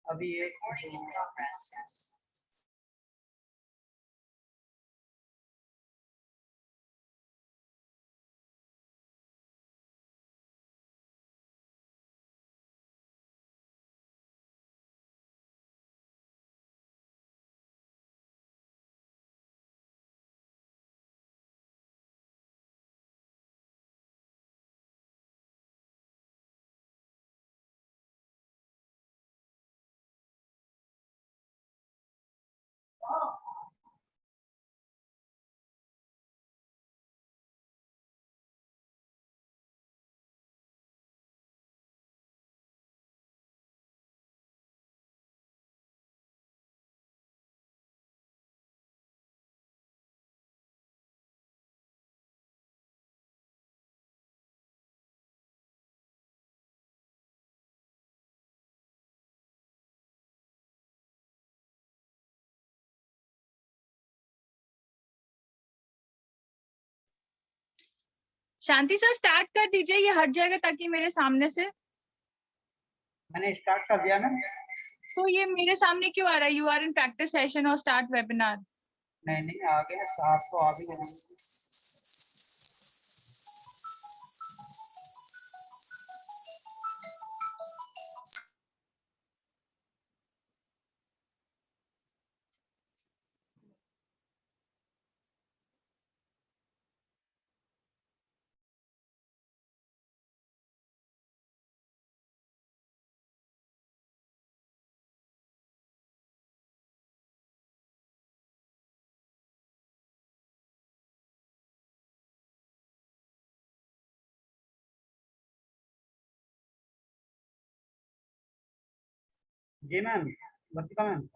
अभी एक शांति sir start कर दीजिए, ये हट जाएगा ताकि मेरे सामने से। मैंने स्टार्ट कर दिया ना। तो ये मेरे सामने क्यों आ रहा है? You are in practice session और स्टार्ट वेबिनार। नहीं नहीं, आ गया, 7 तो आ भी गए। जी मैम, वर्तिका मैम।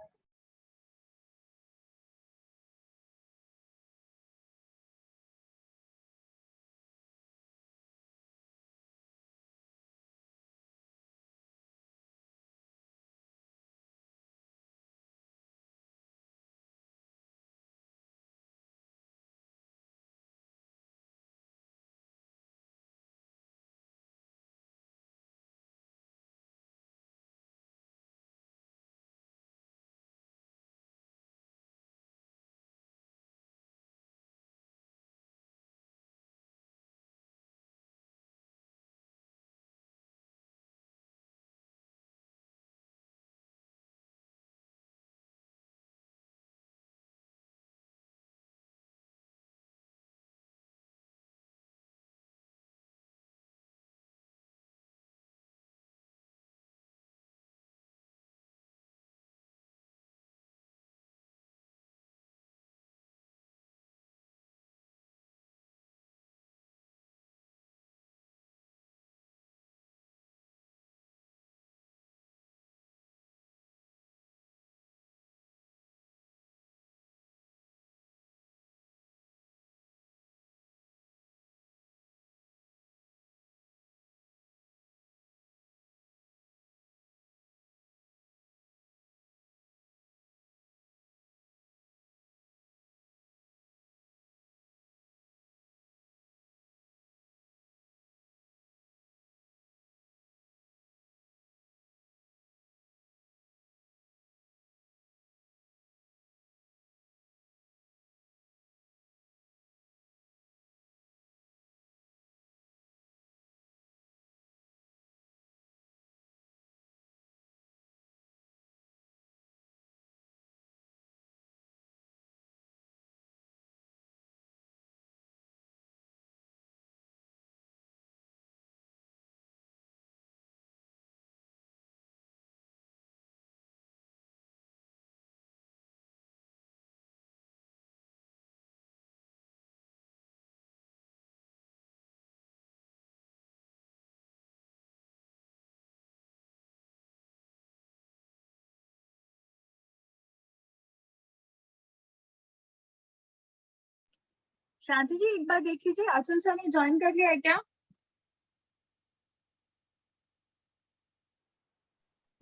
शांति जी एक बार देख लीजिए, अचल सर ने ज्वाइन कर लिया है क्या?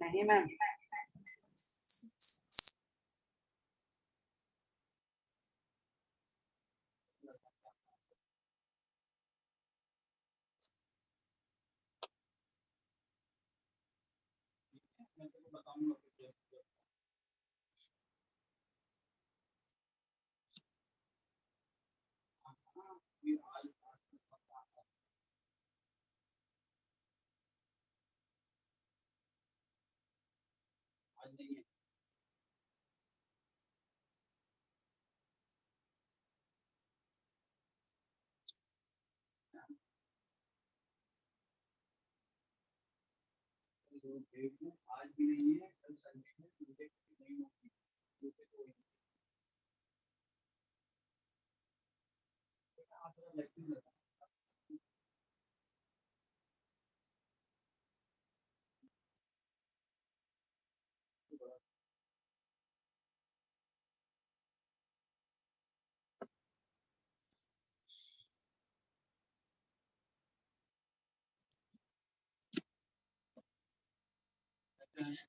नहीं ma'am.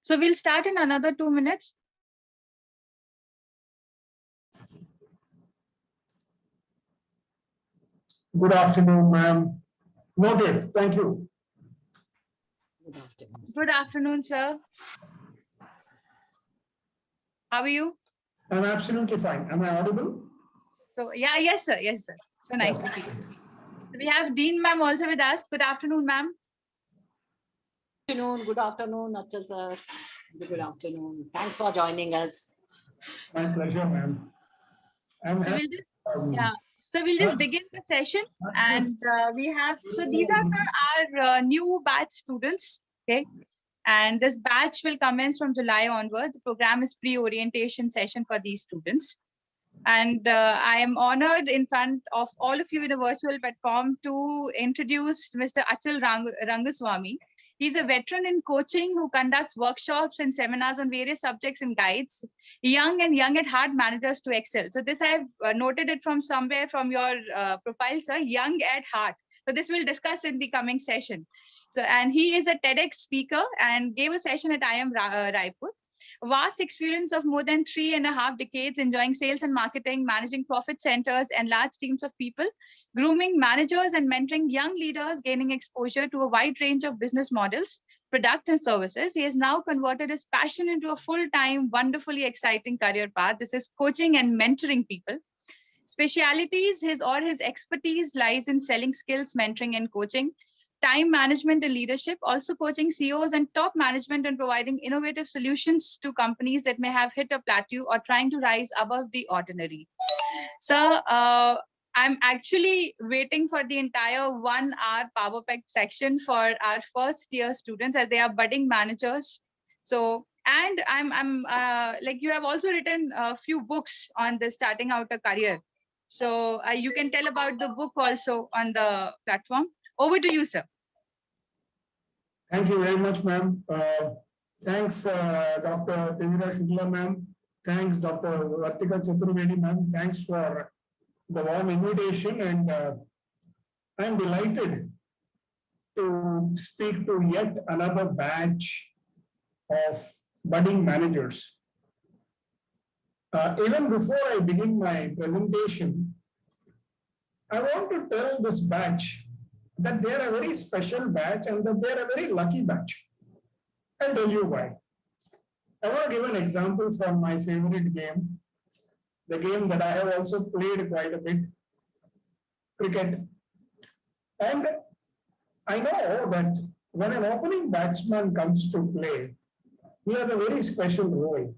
So we'll start in another 2 minutes. Good afternoon, ma'am. Noted. Thank you. Good afternoon. Good afternoon, sir. How are you? I'm absolutely fine. Am I audible? So yeah, yes, sir. Yes, sir. So nice to see you. We have Dean ma'am also with us. Good afternoon, ma'am. Good afternoon, Achal sir. Good afternoon. Thanks for joining us. My pleasure, ma'am. I'm So happy. we'll just yeah. So we'll just begin the session, and we have so these are sir our new batch students. Okay. And this batch will commence from July onward. The program is pre-orientation session for these students. And I am honored in front of all of you in a virtual platform to introduce Mr. Achal Rangaswamy. He's a veteran in coaching who conducts workshops and seminars on various subjects and guides young and young at heart managers to excel. So this I've noted it from somewhere from your profile, sir, young at heart. So this we'll discuss in the coming session. So, and he is a TEDx speaker and gave a session at IIM Raipur. Vast experience of more than 3.5 decades enjoying sales and marketing, managing profit centers and large teams of people, grooming managers and mentoring young leaders, gaining exposure to a wide range of business models, products and services. He has now converted his passion into a full-time, wonderfully exciting career path. This is coaching and mentoring people. Specialities, his expertise lies in selling skills, mentoring and coaching, time management and leadership, also coaching CEOs and top management and providing innovative solutions to companies that may have hit a plateau or trying to rise above the ordinary. So I'm actually waiting for the entire 1 hour Power Pack section for our first year students as they are budding managers. So, and I'm like you have also written a few books on the starting out a career. So you can tell about the book also on the platform. Over to you, sir. Thank you very much, ma'am. Thanks, Dr. Tejira Shukla, ma'am. Thanks, Dr. Vartika Chaturvedi, ma'am. Thanks for the warm invitation, and I'm delighted to speak to yet another batch of budding managers. Even before I begin my presentation, I want to tell this batch that they are a very special batch and that they are a very lucky batch. I'll tell you why. I want to give an example from my favorite game, the game that I have also played quite a bit, cricket. And I know that when an opening batsman comes to play, he has a very special role.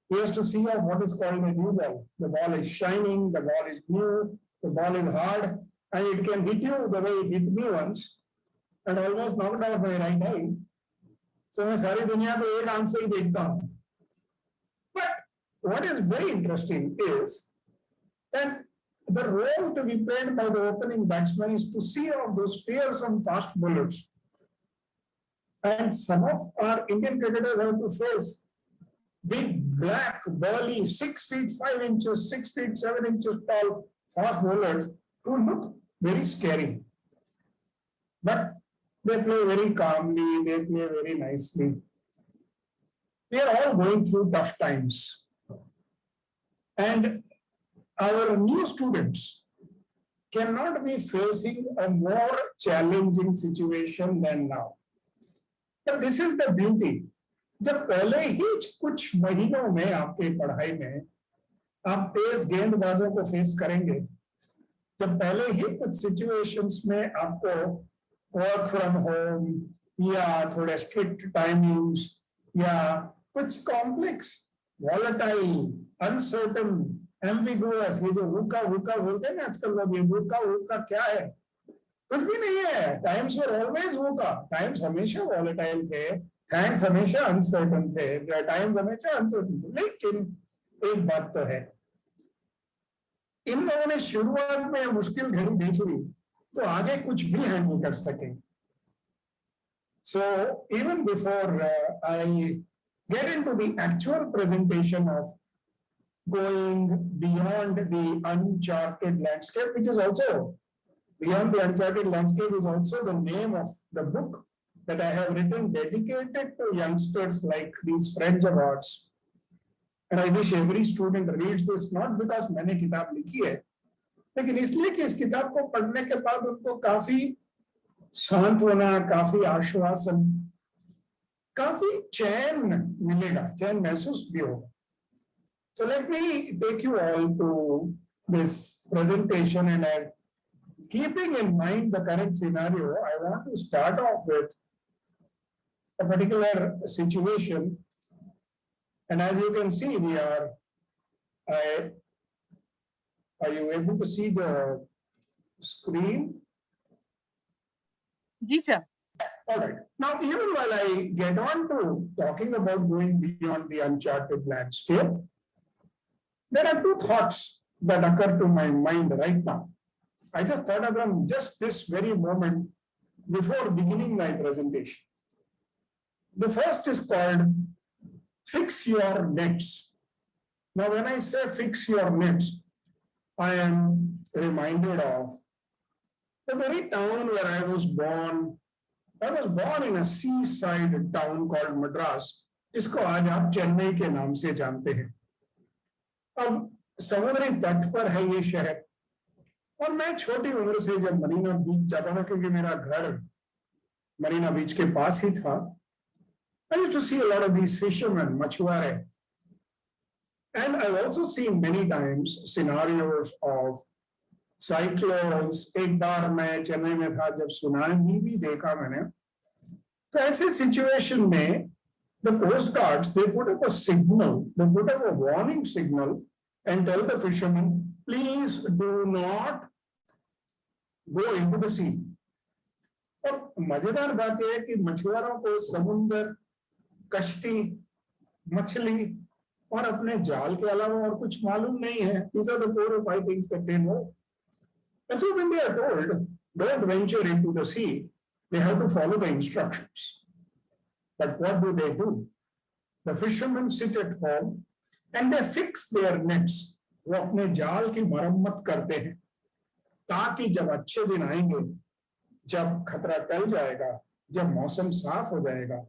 He has to see what is called a new ball. The ball is shining, the ball is new, the ball is hard, and it can hit you the way it hit me once and almost knocked out my right eye. So मैं सारी दुनिया को एक आंख से ही देखता हूँ. But what is very interesting is that the role to be played by the opening batsman is to see all those fearsome fast bowlers. And some of our Indian cricketers have to face big, black, burly, 6 feet 5 inches, 6 feet 7 inches tall fast bowlers who look very scary. But they play very calmly, they play very nicely. We are all going through tough times. And our new students cannot be facing a more challenging situation than now. But this is the beauty. जब पहले ही कुछ महीनों में आपके पढ़ाई में आप तेज गेंदबाजों को फेस करेंगे, जब पहले ही कुछ सिचुएशंस में आपको वर्क फ्रॉम होम या थोड़े स्ट्रिक्ट टाइमिंग्स या कुछ कॉम्प्लेक्स वॉलेटाइल अनसर्टन एम्बिगुअस, ये जो वुका वुका बोलते हैं ना आजकल लोग, ये वुका वुका क्या है, कुछ भी नहीं है. टाइम्स वर ऑलवेज होगा. टाइम्स हमेशा वॉलेटाइल थे. टाइम्स हमेशा अनसर्टन थे. टाइम्स हमेशा अनसर्टन थे. लेकिन एक बात तो है, इन लोगों ने शुरुआत में मुश्किल घड़ी देख ली तो आगे कुछ भी हैंडल कर सकें. So even before I get into the actual presentation of going beyond the uncharted landscape, which is also beyond the uncharted landscape is also the name of the book that I have written dedicated to youngsters like these friends of ours. And I wish every student reads this, not because मैंने किताब लिखी है, लेकिन इसलिए कि इस किताब को पढ़ने के बाद उनको काफी सांत्वना, काफी आश्वासन, काफी चैन मिलेगा, चैन महसूस भी होगा. So let me take you all to this presentation, and keeping in mind the current scenario, I want to start off with a particular situation. And as you can see, are you able to see the screen? Ji, sir. All right. Now, even while I get on to talking about going beyond the uncharted landscape, there are two thoughts that occur to my mind right now. I just thought of them just this very moment before beginning my presentation. The first is called fix your nets. Now, when I say fix your nets, I am reminded of the very town where I was born. I was born in a seaside town called Madras, जिसको आज आप चेन्नई के नाम से जानते हैं. अब समुद्री तट पर है ये शहर, और मैं छोटी उम्र से जब मरीना बीच जाता था, क्योंकि मेरा घर मरीना बीच के पास ही था, I used to see a lot of these fishermen, मछुआरे. And I've also seen many times scenarios of cyclones. एक बार मैं चेन्नई में था जब सुनामी भी देखा मैंने. तो ऐसे सिचुएशन में the coast guards, they put up a signal, they put up a warning signal and tell the fishermen, please do not go into the sea. और मजेदार बात यह है कि मछुआरों को समुद्र, कश्ती, मछली और अपने जाल के अलावा और कुछ मालूम नहीं है. These are the 4 or 5 things that they know. And so when they are told, don't venture into the sea, they have to follow the instructions. But what do? The fishermen sit at home and they fix their nets. वो अपने जाल की मरम्मत करते हैं, ताकि जब अच्छे दिन आएंगे, जब खतरा टल जाएगा, जब मौसम साफ हो जाएगा,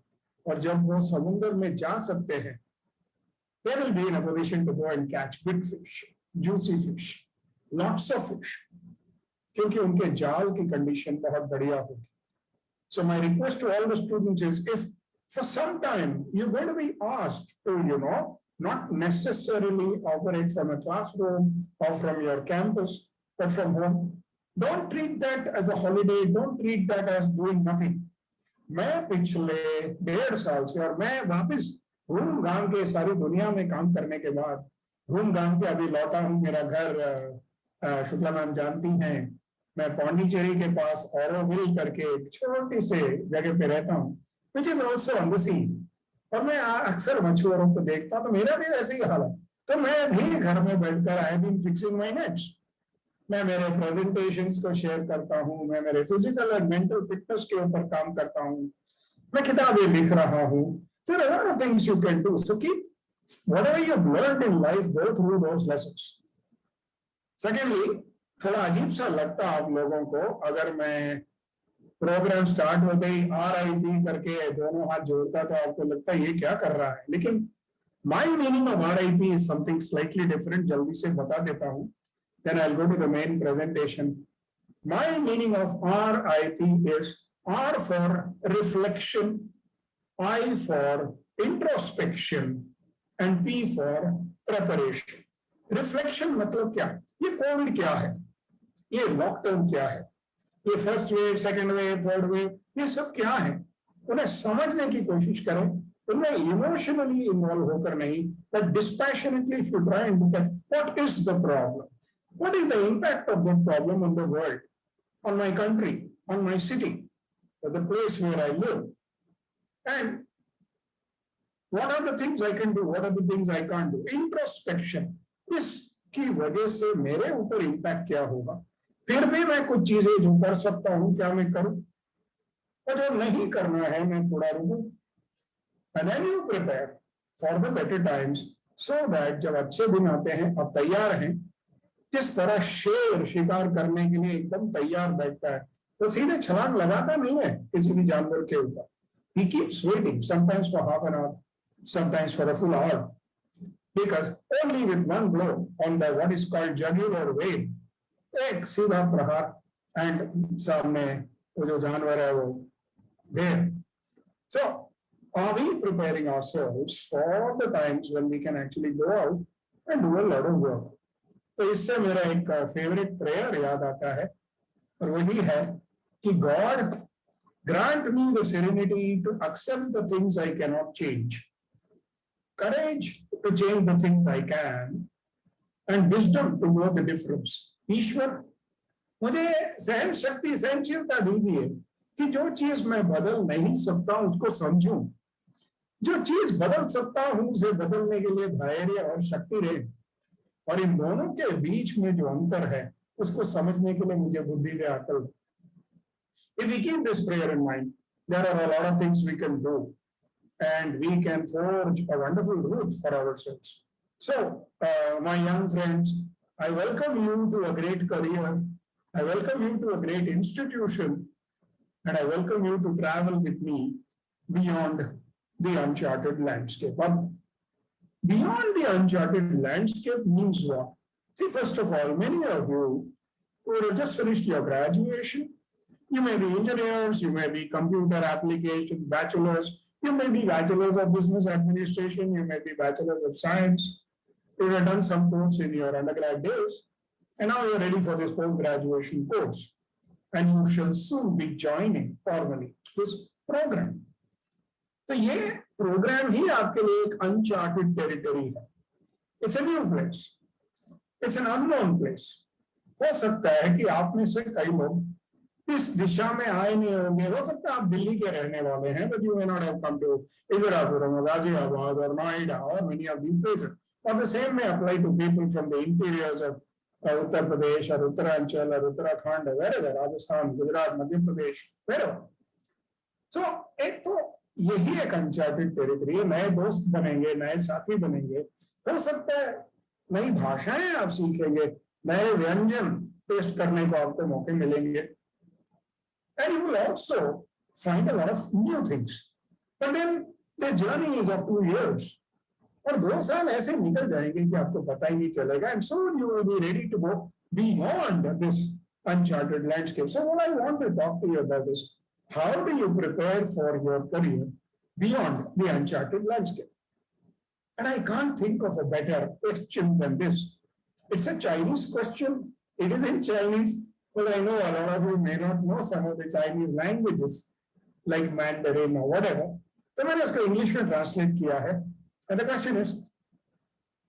और जब वो समुद्र में जा सकते हैं, they will be in a position to go and catch big fish, juicy fish, lots of fish, क्योंकि उनके जाल की कंडीशन बहुत बढ़िया होगी. So my request to all the students is, if for some time you're going to be asked to, not necessarily operate from a classroom or from your campus, but from home, don't treat that as a holiday, don't treat that as doing nothing. मैं पिछले 1.5 साल से, और मैं वापस घूम घाम के सारी दुनिया में काम करने के बाद घूम घाम के अभी लौटा हूँ. मेरा घर शुक्ला मैम जानती हैं, मैं पौंडीचेरी के पास ऑरोविल करके एक छोटी से जगह पे रहता हूँ, which is also on the sea. और मैं अक्सर मछुआरों को देखता हूँ, तो मेरा भी वैसे ही हाल है. तो मैं भी घर में बैठकर I have been fixing my nets. मैं मेरे प्रेजेंटेशंस को शेयर करता हूँ, मैं मेरे फिजिकल और मेंटल फिटनेस के ऊपर काम करता हूँ, मैं किताबें लिख रहा हूँ. There are a lot of things you can do. So keep whatever you've learned in life, go through those lessons. Secondly, थोड़ा अजीब सा लगता आप लोगों को अगर मैं प्रोग्राम स्टार्ट होते ही RIP करके दोनों हाथ जोड़ता, तो आपको लगता है ये क्या कर रहा है. लेकिन my meaning of RIP is something slightly different. जल्दी से बता देता हूँ. Then I'll go to the main presentation. My meaning of RIP is R for reflection, I for introspection, and P for preparation. Reflection मतलब क्या? ये Covid क्या है? ये लॉकडाउन क्या है? ये first wave, second wave, third wave, ये सब क्या है? उन्हें समझने की कोशिश करें, उनमें इमोशनली इन्वॉल्व होकर नहीं, but dispassionately if you try and look at what is the problem, what is the impact of that problem on the world, on my country, on my city, the place where I live. And what are the things I can do? What are the things I can't do? Introspection. इसकी वजह से मेरे ऊपर impact क्या होगा? फिर भी मैं कुछ चीजें जो कर सकता हूँ, क्या मैं करूँ? और जो नहीं करना है, मैं थोड़ा रुकूं. And then you prepare for the better times so that जब अच्छे दिन आते हैं, आप तैयार हैं. किस तरह शेर शिकार करने के लिए एकदम तैयार बैठता है, तो सीधे छलांग लगाता नहीं है किसी भी जानवर के ऊपर. He keeps waiting, sometimes for half an hour, sometimes for a full hour, because only with one blow on the what is called jugular vein, एक सीधा प्रहार, and सामने वो जो जानवर है वो there. So, are we preparing ourselves for the times when we can actually go out and do a lot of work? तो इससे मेरा एक फेवरेट प्रेयर याद आता है, और वही है कि God grant me the serenity to accept the things I cannot change, courage to change the things I can, and wisdom to know the difference. ईश्वर मुझे सहन शक्ति, सहनशीलता दीजिए कि जो चीज मैं बदल नहीं सकता उसको समझूं, जो चीज बदल सकता हूं उसे बदलने के लिए धैर्य और शक्ति रहे, और इन दोनों के बीच में जो अंतर है उसको समझने के लिए मुझे बुद्धि दे, अकल. If we keep this prayer in mind, there are a lot of things we can do, and we can forge a wonderful route for ourselves. So, my young friends, I welcome you to a great career. I welcome you to a great institution, and I welcome you to travel with me beyond the uncharted landscape. But beyond the uncharted landscape means what? See, first of all, many of you who have just finished your graduation, you may be engineers, you may be computer application bachelors, you may be bachelors of business administration, you may be bachelors of science. You have done some course in your undergrad days, and now you're ready for this post-graduation course, and you shall soon be joining formally this program. तो ये programme ही आपके लिए एक uncharted territory है. It's a new place, it's an unknown place. हो सकता है कि आप में से कई लोग इस दिशा में आए नहीं होंगे, हो सकता है आप दिल्ली के रहने वाले हैं, but you may not have come to Indirapuram or Ghaziabad or Noida or many of these places. Or the same may apply to people from the interiors of Uttar Pradesh or Uttaranchal or Uttarakhand or wherever, Rajasthan, Gujarat, Madhya Pradesh, wherever. So, एक तो यही एक uncharted territory है. नए दोस्त बनेंगे, नए साथी बनेंगे, हो सकता है नई भाषाएं आप सीखेंगे, नए व्यंजन टेस्ट करने को आपको मौके मिलेंगे, and you will also find a lot of new things. But then the journey is of 2 years, और 2 साल ऐसे निकल जाएंगे कि आपको पता ही नहीं चलेगा, and soon you will be ready to go beyond this uncharted landscape. So what I want to talk to you about is, how do you prepare for your career beyond the uncharted landscape? And I can't think of a better question than this. It's a Chinese question. It is in Chinese, but I know a lot of you may not know some of the Chinese languages, like Mandarin or whatever. So मैंने इसको English में translate किया है. And the question is,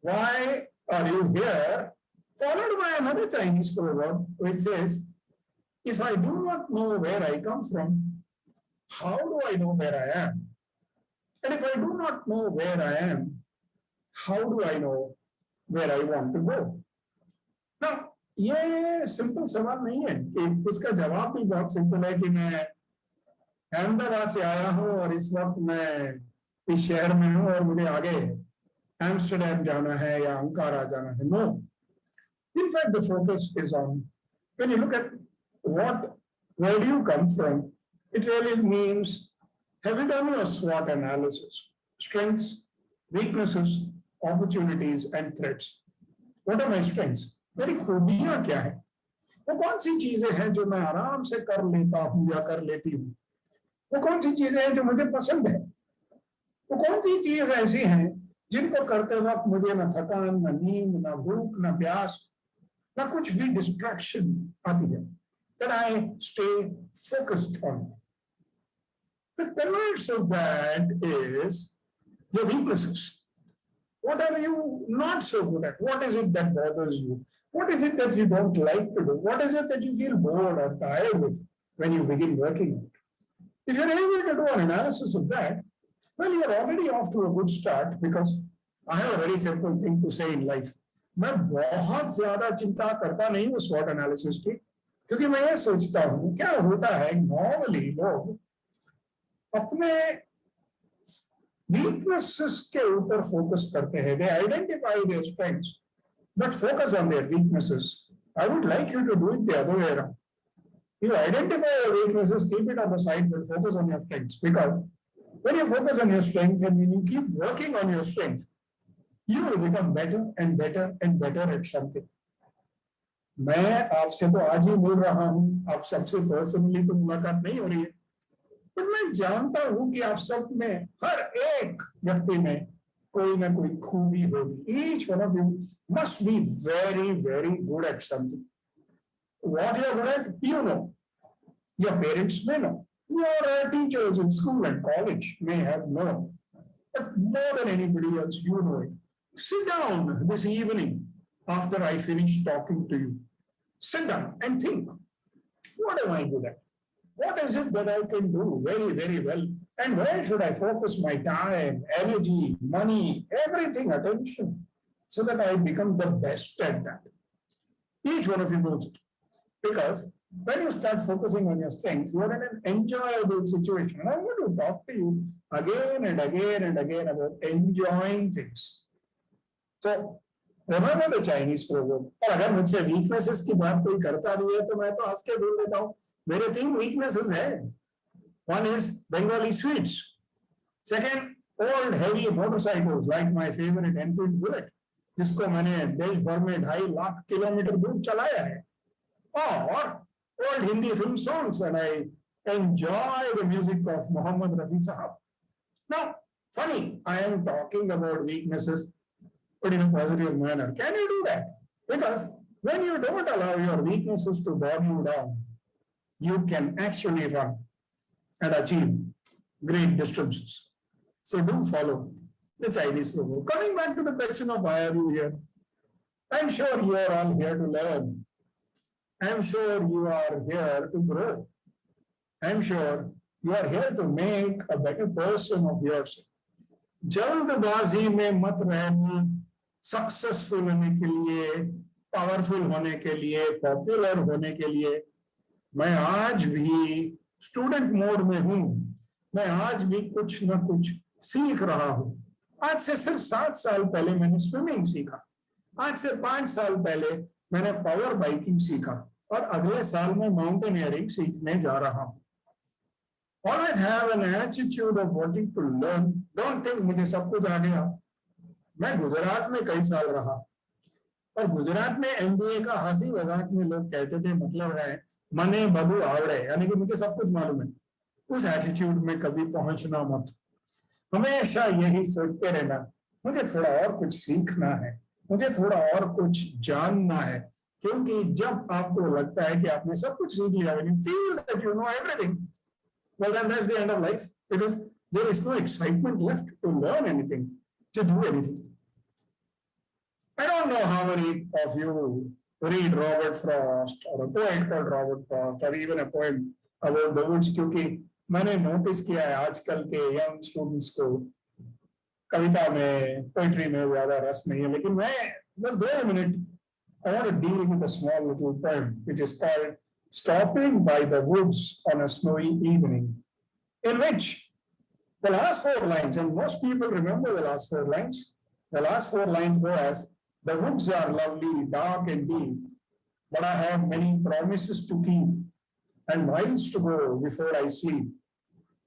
why are you here? Followed by another Chinese proverb, which says, if I do not know where I come from, how do I know where I am? And if I do not know where I am, how do I know where I want to go? Now, ये simple सवाल नहीं है कि उसका जवाब भी बहुत simple है कि मैं अहमदाबाद से आया हूँ और इस वक्त मैं इस शहर में हूँ और मुझे आगे एम्स्टर्डम जाना है या अंकारा जाना है. No. In fact, the focus is on, when you look at where do you come from, it really means, have you done a SWOT analysis? Strengths, weaknesses, opportunities, and threats. What are my strengths? मेरी खूबियां क्या है? वो कौन सी चीजें हैं जो मैं आराम से कर लेता हूँ या कर लेती हूँ? वो कौन सी चीजें हैं जो मुझे पसंद है? वो कौन सी चीज ऐसी हैं जिनको करते वक्त मुझे न थकान, न नींद, न भूख, न प्यास, न कुछ भी डिस्ट्रैक्शन आती है? That I stay focused on. The converse of that is your weaknesses. What are you not so good at? What is it that bothers you? What is it that you don't like to do? What is it that you feel bored or tired with? when you begin working on it. If you're able to do an analysis of that, well, you're already off to a good start because I have a very simple thing to say in life. मैं बहुत ज्यादा चिंता करता नहीं हूँ SWOT analysis की, क्योंकि मैं ये सोचता हूँ क्या होता है नॉर्मली लोग अपने वीकनेसेस के ऊपर फोकस करते हैं. They identify their strengths but focus on their weaknesses. I would like you to do it the other way around. You identify your weaknesses, keep it on the side, but focus on your strengths. Because when you focus on your strengths and when you keep working on your strengths, you will become better and better and better at something. मैं आपसे तो आज ही मिल रहा हूँ, आप सबसे personally तो मुलाकात नहीं हो रही है, पर मैं जानता हूँ कि आप सब में हर एक व्यक्ति में कोई ना कोई खूबी होगी. Each one of you must be very, very good at something. What you are good at, you know. Your parents may know. Your teachers in school and college may have known. But more than anybody else, you know it. Sit down this evening after I finish talking to you. Sit down and think, what am I good at? What is it that I can do very, very well? And where should I focus my time, energy, money, everything, attention, so that I become the best at that? Each one of you knows it. Because when you start focusing on your strengths, you are in an enjoyable situation. And I'm going to talk to you again and again and again about enjoying things. So, remember the Chinese proverb. और अगर मुझसे weaknesses की बात कोई करता नहीं है तो मैं तो हंस के बोल देता हूँ मेरे 3 weaknesses हैं. One is Bengali sweets. Second, old heavy motorcycles like my favorite Enfield Bullet, जिसको मैंने देश भर में 2.5 लाख किलोमीटर दूर चलाया है. Or old Hindi film songs, and I enjoy the music of Mohammad Rafi Sahab. Now, funny, I am talking about weaknesses, but in a positive manner. Can you do that? Because when you don't allow your weaknesses to bog you down, you can actually run and achieve great distances. So do follow the Chinese proverb. Coming back to the question of why are you here? I'm sure you are all here to learn. I'm sure you are here to grow. I'm sure you are here to make a better person of yourself. जल्दबाजी में मत रहना, successful होने के लिए, powerful होने के लिए, पॉपुलर होने के लिए. मैं आज भी स्टूडेंट मोड में हूँ. मैं आज भी कुछ ना कुछ सीख रहा हूँ. आज से सिर्फ 7 साल पहले मैंने स्विमिंग सीखा. आज से 5 साल पहले मैंने पावर बाइकिंग सीखा और अगले साल मैं माउंटेनियरिंग सीखने जा रहा हूँ. Always have an attitude of wanting to learn. Don't think मुझे सब कुछ आ गया. मैं गुजरात में कई साल रहा और गुजरात में MBA का हंसी मजाक में लोग कहते थे मतलब है मने बधु आवड़े, यानी कि मुझे सब कुछ मालूम है. उस एटीट्यूड में कभी पहुंचना मत. हमेशा यही सोचते रहना मुझे थोड़ा और कुछ सीखना है, मुझे थोड़ा और कुछ जानना है. क्योंकि जब आपको लगता है कि आपने सब कुछ सीख लिया, when you feel that you know everything, well then that's the end of life, because there is no excitement left to learn anything, to do anything. I don't know how many of you read Robert Frost or a poet called Robert Frost or even a poem about the woods, क्योंकि मैंने notice किया है आजकल के young students को कविता में, poetry में ज्यादा रस नहीं है. लेकिन मैं बस 2 minute I want to deal with a small little poem which is called Stopping by the Woods on a Snowy Evening, in which the last 4 lines, and most people remember the last 4 lines, the last 4 lines go as, the woods are lovely, dark and deep, but I have many promises to keep, and miles to go before I sleep,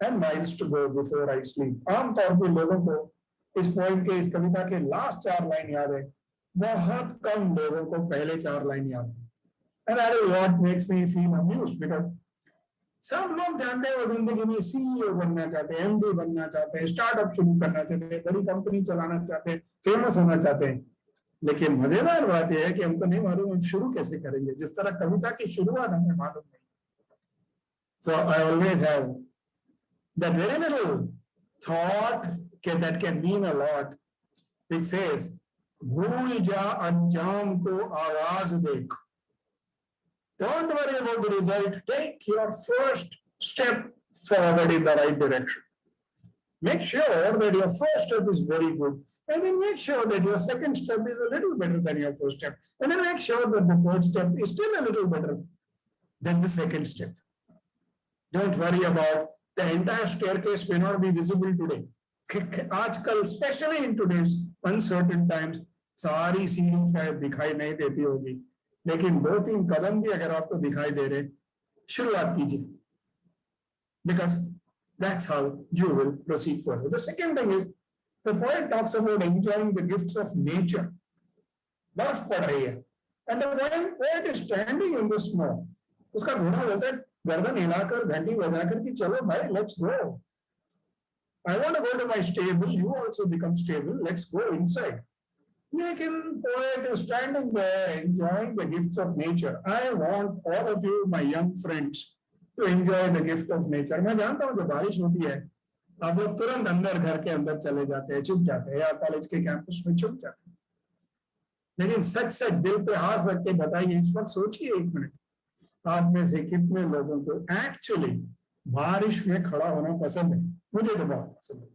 and miles to go before I sleep. आमतौर पे लोगों को इस poem के, इस कविता के last 4 line याद है. बहुत कम लोगों को पहले 4 लाइन याद है. And that is what makes me feel amused, because सब लोग जानते हैं वो जिंदगी में CEO बनना चाहते हैं, MD बनना चाहते हैं, स्टार्टअप शुरू करना चाहते हैं, बड़ी कंपनी चलाना चाहते हैं, फेमस होना चाहते हैं. लेकिन मजेदार बात यह है कि हमको नहीं मालूम हम शुरू कैसे करेंगे. जिस तरह कविता की शुरुआत हमें मालूम नहीं. So I always have that very little thought that can mean a lot, which says, भूल जा अंजाम को आवाज देख. Don't worry about the result. Take your first step forward in the right direction. Make sure that your first step is very good. And then make sure that your second step is a little better than your first step. And then make sure that the third step is still a little better than the second step. Don't worry about the entire staircase may not be visible today. आजकल, especially in today's uncertain times, सारी सीढ़ी शायद दिखाई नहीं देती होगी, लेकिन 2-3 कदम भी अगर आपको दिखाई दे रहे, शुरुआत कीजिए. Because that's how you will proceed further. The second thing is, the poet talks about enjoying the gifts of nature. बर्फ पड़ रही है, and the poet is standing in the snow. उसका घोड़ा बोलता है गर्दन हिलाकर घंटी बजाकर कि चलो भाई, let's go. I want to go to my stable. You also become stable. Let's go inside. Lekin poet is standing there enjoying the gifts of nature. I want all of you, my young friends, to enjoy the gift of nature. मैं जानता हूँ जब बारिश होती है, आप लोग तुरंत अंदर घर के अंदर चले जाते हैं, छुप जाते हैं, या कॉलेज के कैंपस में छुप जाते हैं. लेकिन सच सच दिल पे हाथ रख के बताइए, इस वक्त सोचिए 1 मिनट, आप में से कितने लोगों को एक्चुअली बारिश में खड़ा होना पसंद है? मुझे तो बहुत पसंद है.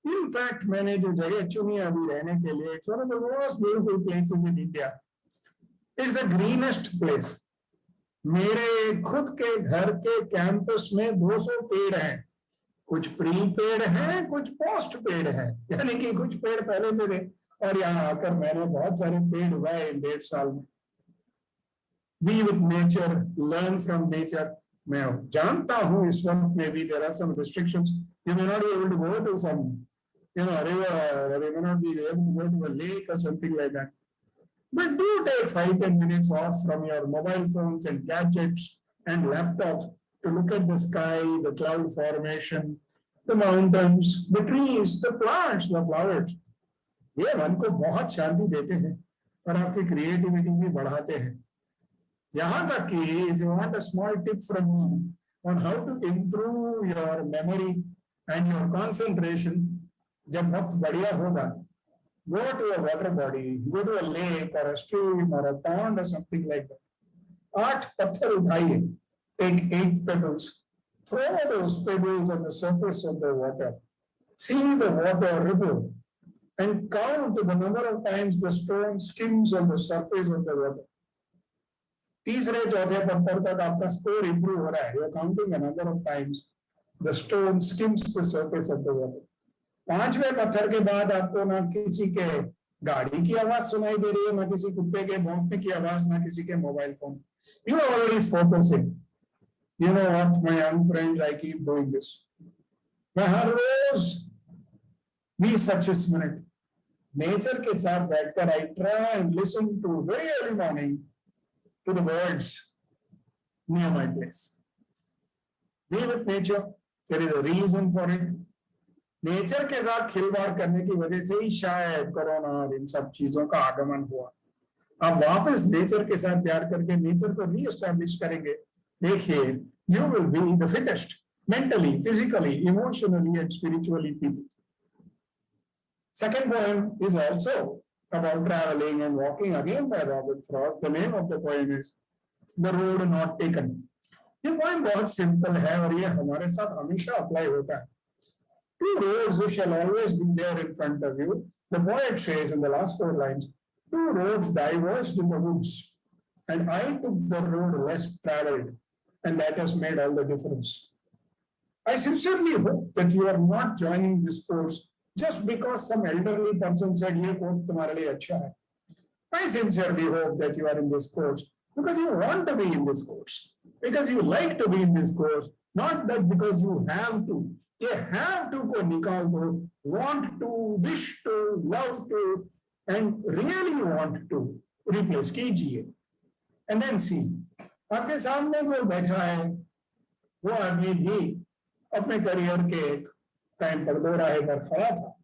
इनफैक्ट मैंने जो जगह चुनी है अभी रहने के लिए, it's one of the most beautiful places in India. It's the greenest place. मेरे खुद के घर के कैंपस में 200 पेड़ हैं. कुछ प्री पेड़ हैं, कुछ पोस्ट पेड़ हैं, यानी कि कुछ पेड़ पहले से थे, और यहाँ आकर मैंने बहुत सारे पेड़ उगाए इन 1.5 साल में. Be with nature, learn from nature. मैं जानता हूँ इस वक्त में भी there are some restrictions. You may not be able to go to some, river, or you may not be able to go to a lake or something like that. But do take 5-10 minutes off from your mobile phones and gadgets and laptops to look at the sky, the cloud formation, the mountains, the trees, the plants, the flowers. ये मन को बहुत शांति देते हैं और आपकी creativity भी बढ़ाते हैं. यहाँ तक कि if you want a small tip from me on how to improve your memory and your concentration, जब वक्त बढ़िया होगा, go to a water body, go to a lake or a stream or a pond or something like that. 8 पत्थर उठाइए, take 8 pebbles, throw those pebbles on the surface of the water, see the water ripple, and count the number of times the stone skims on the surface of the water. तीसरे चौथे पत्थर तक आपका score improve हो रहा है. You are counting the number of times the stone skims the surface of the water. 5वें पत्थर के बाद आपको ना किसी के गाड़ी की आवाज सुनाई दे रही है, ना किसी कुत्ते के भौंकने की आवाज, ना किसी के mobile phone. You are already focusing. You know what, my young friends, I keep doing this. मैं हर रोज 20-25 मिनट नेचर के साथ बैठकर I try and listen to very early morning to the birds near my place. Be with nature. There is a reason for it. Nature के साथ खिलवाड़ करने की वजह से ही शायद कोरोना और इन सब चीजों का आगमन हुआ. आप वापस नेचर के साथ प्यार करके नेचर को रीएस्टैब्लिश करेंगे, देखिए, you will be the fittest mentally, physically, emotionally and spiritually people. Second poem is also about traveling and walking, again by Robert Frost. The name of the poem is The Road Not Taken. ये poem बहुत simple है और ये हमारे साथ हमेशा apply होता है. 2 roads shall always be there in front of you. The poet says in the last 4 lines, 2 roads diverged in the woods, and I took the road less traveled, and that has made all the difference. I sincerely hope that you are not joining this course just because some elderly person said ये course तुम्हारे लिए अच्छा है. I sincerely hope that you are in this course because you want to be in this course, because you like to be in this course, not that because you have to. ये have to को निकाल दो, want to, wish to, love to, and really want to replace कीजिए. And then see, आपके सामने कोई बैठा है, वो आदमी भी अपने करियर के एक टाइम पर 2 राह पर खड़ा था.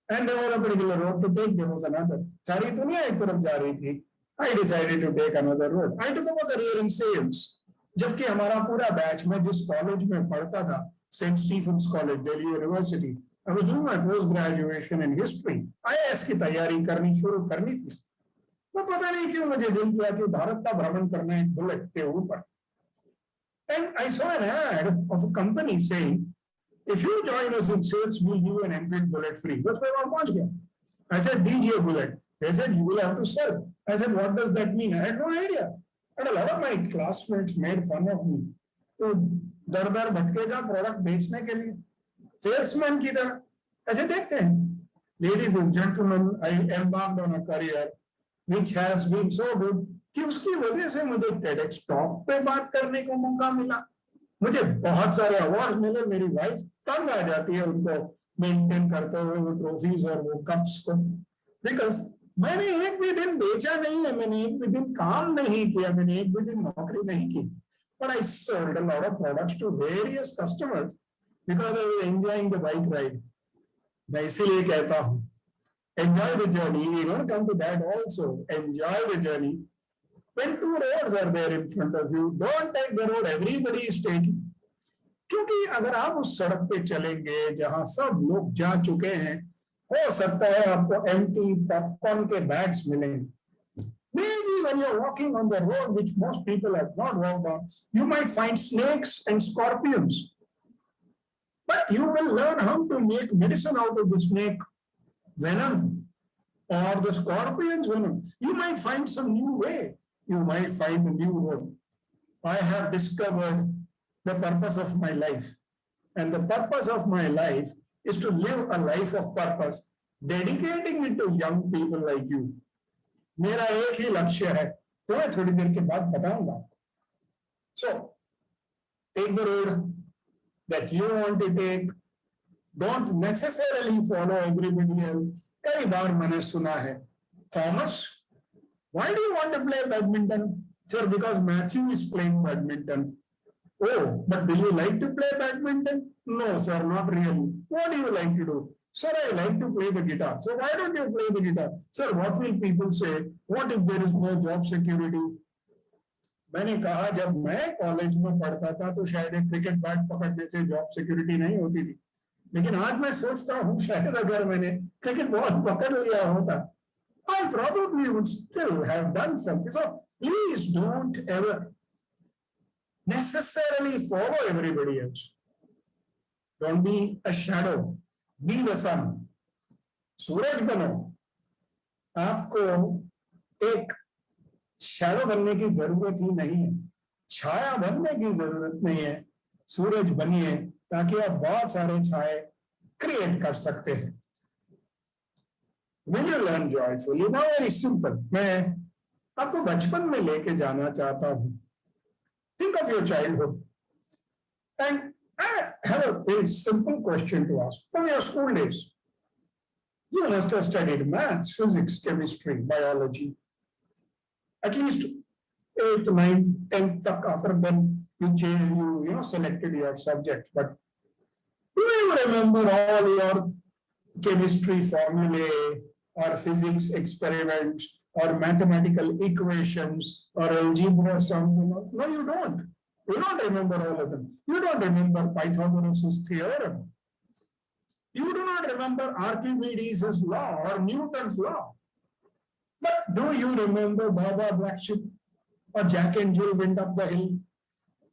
And there was a particular road to take, there was another. सारी दुनिया एक तरफ जा रही थी. I decided to take another road. I took up a career in sales. जबकि हमारा पूरा बैच में जिस कॉलेज में पढ़ता था, Saint Stephen's College, Delhi University, I was doing my post graduation in history. IAS की तैयारी करनी शुरू करनी थी. तो पता नहीं क्यों मुझे दिल किया कि भारत का भ्रमण करना है बुलेट के ऊपर. And I saw an ad of a company saying, if you join us in sales, we'll give you an Enfield bullet free. That's why I watched it. I said, DJ bullet. They said, you will have to sell. I said, what does that mean? I had no idea. And a lot of my classmates made fun of me. तो दर दर भटकेगा product बेचने के लिए salesman की तरह ऐसे देखते हैं. Ladies and gentlemen, I embarked on a career which has been so good कि उसकी वजह से मुझे TEDx टॉक पे बात करने को मौका मिला. मुझे बहुत सारे अवार्ड मिले. मेरी वाइफ तंग आ जाती है उनको मेंटेन करते हुए वो ट्रॉफीज और वो कप्स को. बिकॉज मैंने एक भी दिन बेचा नहीं है, मैंने एक भी दिन काम नहीं किया, मैंने एक भी दिन नौकरी नहीं की. But I sold a lot of products to various customers because I was enjoying the bike ride. मैं इसीलिए कहता हूँ, enjoy the journey. We don't come to that also. Enjoy the journey. When two roads are there in front of you, don't take the road everybody is taking. क्योंकि अगर आप उस सड़क पे चलेंगे जहां सब लोग जा चुके हैं, हो सकता है आपको empty popcorn के bags मिलेंगे. Maybe when you're walking on the road, which most people have not walked on, you might find snakes and scorpions. But you will learn how to make medicine out of the snake venom or the scorpion's venom. You might find some new way. You might find a new road. I have discovered the purpose of my life. And the purpose of my life is to live a life of purpose, dedicating it to young people like you. मेरा एक ही लक्ष्य है, तो मैं थोड़ी देर के बाद बताऊंगा. So, take the road that you want to take. Don't necessarily follow everybody else. कई बार मैंने सुना है, Thomas, why do you want to play badminton? Sir, because Matthew is playing badminton. Oh, but do you like to play badminton? No, sir, not really. What do you like to do? Sir, I like to play the guitar. So why don't you play the guitar? Sir, what will people say? What if there is no job security? मैंने कहा जब मैं college में पढ़ता था तो शायद एक क्रिकेट बैट पकड़ने से जॉब सिक्योरिटी नहीं होती थी. लेकिन आज मैं सोचता हूँ शायद अगर मैंने क्रिकेट बॉल पकड़ लिया होता, I probably would still have done something. So please don't ever necessarily follow everybody else. Don't be a shadow. Be the sun. सूरज बनो. आपको एक शैडो बनने की जरूरत ही नहीं है, छाया बनने की जरूरत नहीं है. सूरज बनिए ताकि आप बहुत सारे छाए क्रिएट कर सकते हैं. Will you learn joyfully? Now very simple. मैं आपको बचपन में लेके जाना चाहता हूँ. Think of your childhood. And I have a very simple question to ask. From your school days, you must have studied maths, physics, chemistry, biology. At least 8th, 9th, 10th, after then you selected your subjects. But do you remember all your chemistry formulae or physics experiments or mathematical equations or algebra sums? No, you don't. You don't remember all of them. You don't remember Pythagoras' theorem. You do not remember Archimedes' law or Newton's law. But do you remember Baba Black Sheep or Jack and Jill went up the hill?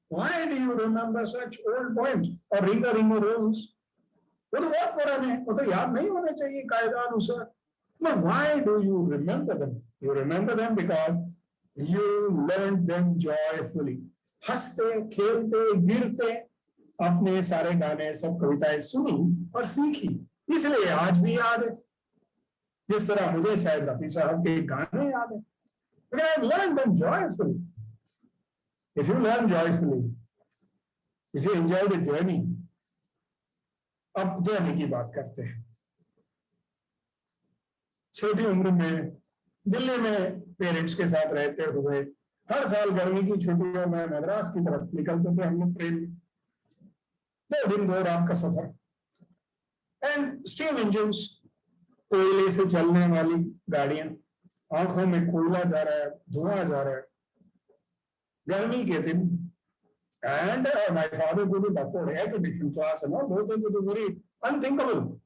Why do you remember such old poems or Ringa Ringa Rose? वो तो बहुत पुराने हैं, वो तो याद नहीं होने चाहिए कायदा अनुसार. But why do you remember them? You remember them because you learned them joyfully. हंसते, खेलते, गिरते अपने सारे गाने सब कविताएं सुनी और सीखी, इसलिए आज भी याद है. जिस तरह मुझे शायद रफी साहब के गाने याद है. Because I've learned them joyfully. If you learn joyfully, if you enjoy the journey, अब जर्नी की बात करते हैं. छोटी उम्र में दिल्ली में पेरेंट्स के साथ रहते हुए हर साल गर्मी की छुट्टियों में मद्रास की तरफ निकलते थे हम लोग ट्रेन में. 2 दिन 2 रात का सफर. एंड स्टीम इंजन्स, कोयले से चलने वाली गाड़ियां, आंखों में कोयला जा रहा है, धुआं जा रहा है, गर्मी के दिन. And my father couldn't afford air conditioning class and all those things. It was very unthinkable.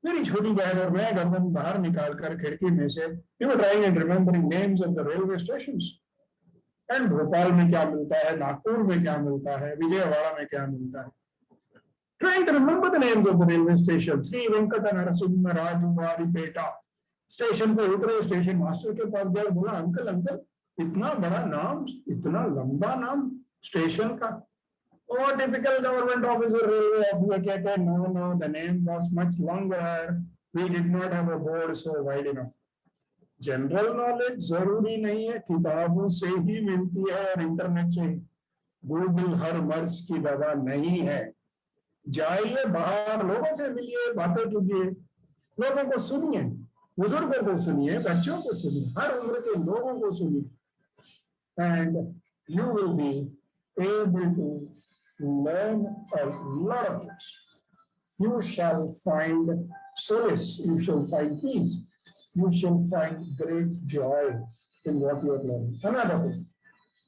मेरी छोटी बहन और मैं गर्दन बाहर निकाल कर खिड़की में से we were trying and remembering names of the railway stations. And Bhopal में क्या मिलता है, नागपुर में क्या मिलता है, विजयवाड़ा में क्या मिलता है. Trying to remember the names of the railway stations. Sri Venkata Narasimha Rajuvaripeta. Station पे उतरे, स्टेशन मास्टर के पास गया, बोला अंकल अंकल इतना बड़ा नाम, इतना लंबा नाम स्टेशन का. और typical government officer, railway officer कहते हैं no no the name was much longer, we did not have a board so wide enough. General knowledge जरूरी नहीं है, किताबों से ही मिलती है और इंटरनेट से ही. गूगल हर मर्ज की दवा नहीं है. जाइए बाहर, लोगों से मिलिए, बातें कीजिए, लोगों को सुनिए, बुजुर्गों को सुनिए, बच्चों को सुनिए, हर उम्र के लोगों को सुनिए, and you will be able to learn a lot of things. You shall find solace, you shall find peace, you shall find great joy in what you are learning. Another thing,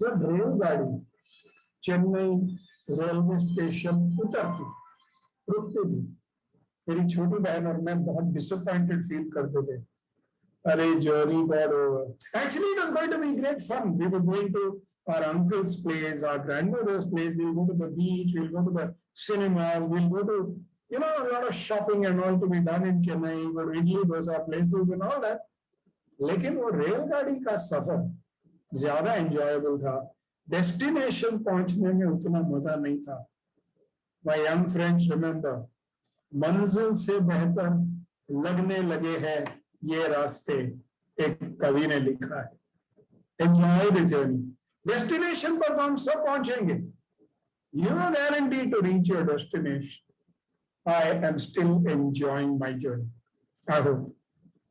जब रेलगाड़ी Chennai railway station उतरती, रुकती थी, मेरी छोटी बहन और मैं बहुत डिसअपॉइंटेड फील करते थे. अरे journey got over. Actually, it was going to be great fun. We were going to our uncle's place, our grandmother's place. We'll go to the beach, we'll go to the cinemas, we'll go to, you know, a lot of shopping and all to be done in Chennai, go to Idli Dosa places and all that. लेकिन वो रेलगाड़ी का सफर ज्यादा enjoyable था. Destination पहुंचने में उतना मजा नहीं था. My young friends remember, मंजिल से बेहतर लगने लगे हैं ये रास्ते, एक कवि ने लिखा है. Enjoy the journey. डेस्टिनेशन पर तो हम सब पहुंचेंगे. You are guaranteed to reach your destination. I am still enjoying my journey. I hope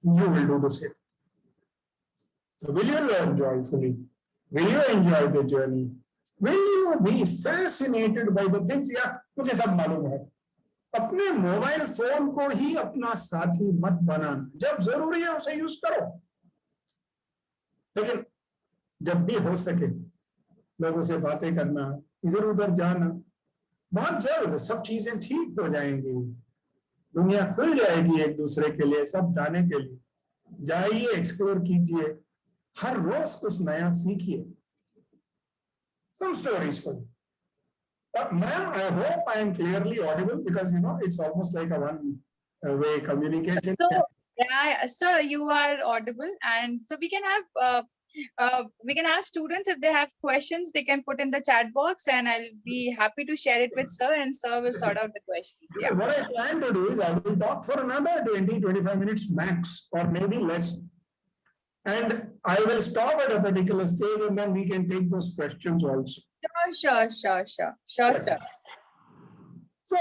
you will do the same. So will you learn joyfully? Will you enjoy the journey? Will you be fascinated by the things? या मुझे सब मालूम है. अपने mobile phone को ही अपना साथी मत बनाना. जब जरूरी है उसे यूज करो, लेकिन जब भी हो सके लोगों से बातें करना, इधर उधर जाना. बहुत जल्द सब चीजें ठीक हो जाएंगी, दुनिया खुल जाएगी एक दूसरे के लिए, सब जाने के लिए. जाइए, एक्सप्लोर कीजिए, हर रोज कुछ नया सीखिए. Some stories for you. Ma'am, I hope I am clearly audible, because you know it's almost like a one-way communication. So, yeah, sir, you are audible, and so we can have we can ask students if they have questions, they can put in the chat box, and I'll be happy to share it with sir, and sir will sort out the questions. Yeah. What I plan to do is I will talk for another 20-25 minutes max, or maybe less. And I will stop at a particular stage, and then we can take those questions also. Sure, sir. So,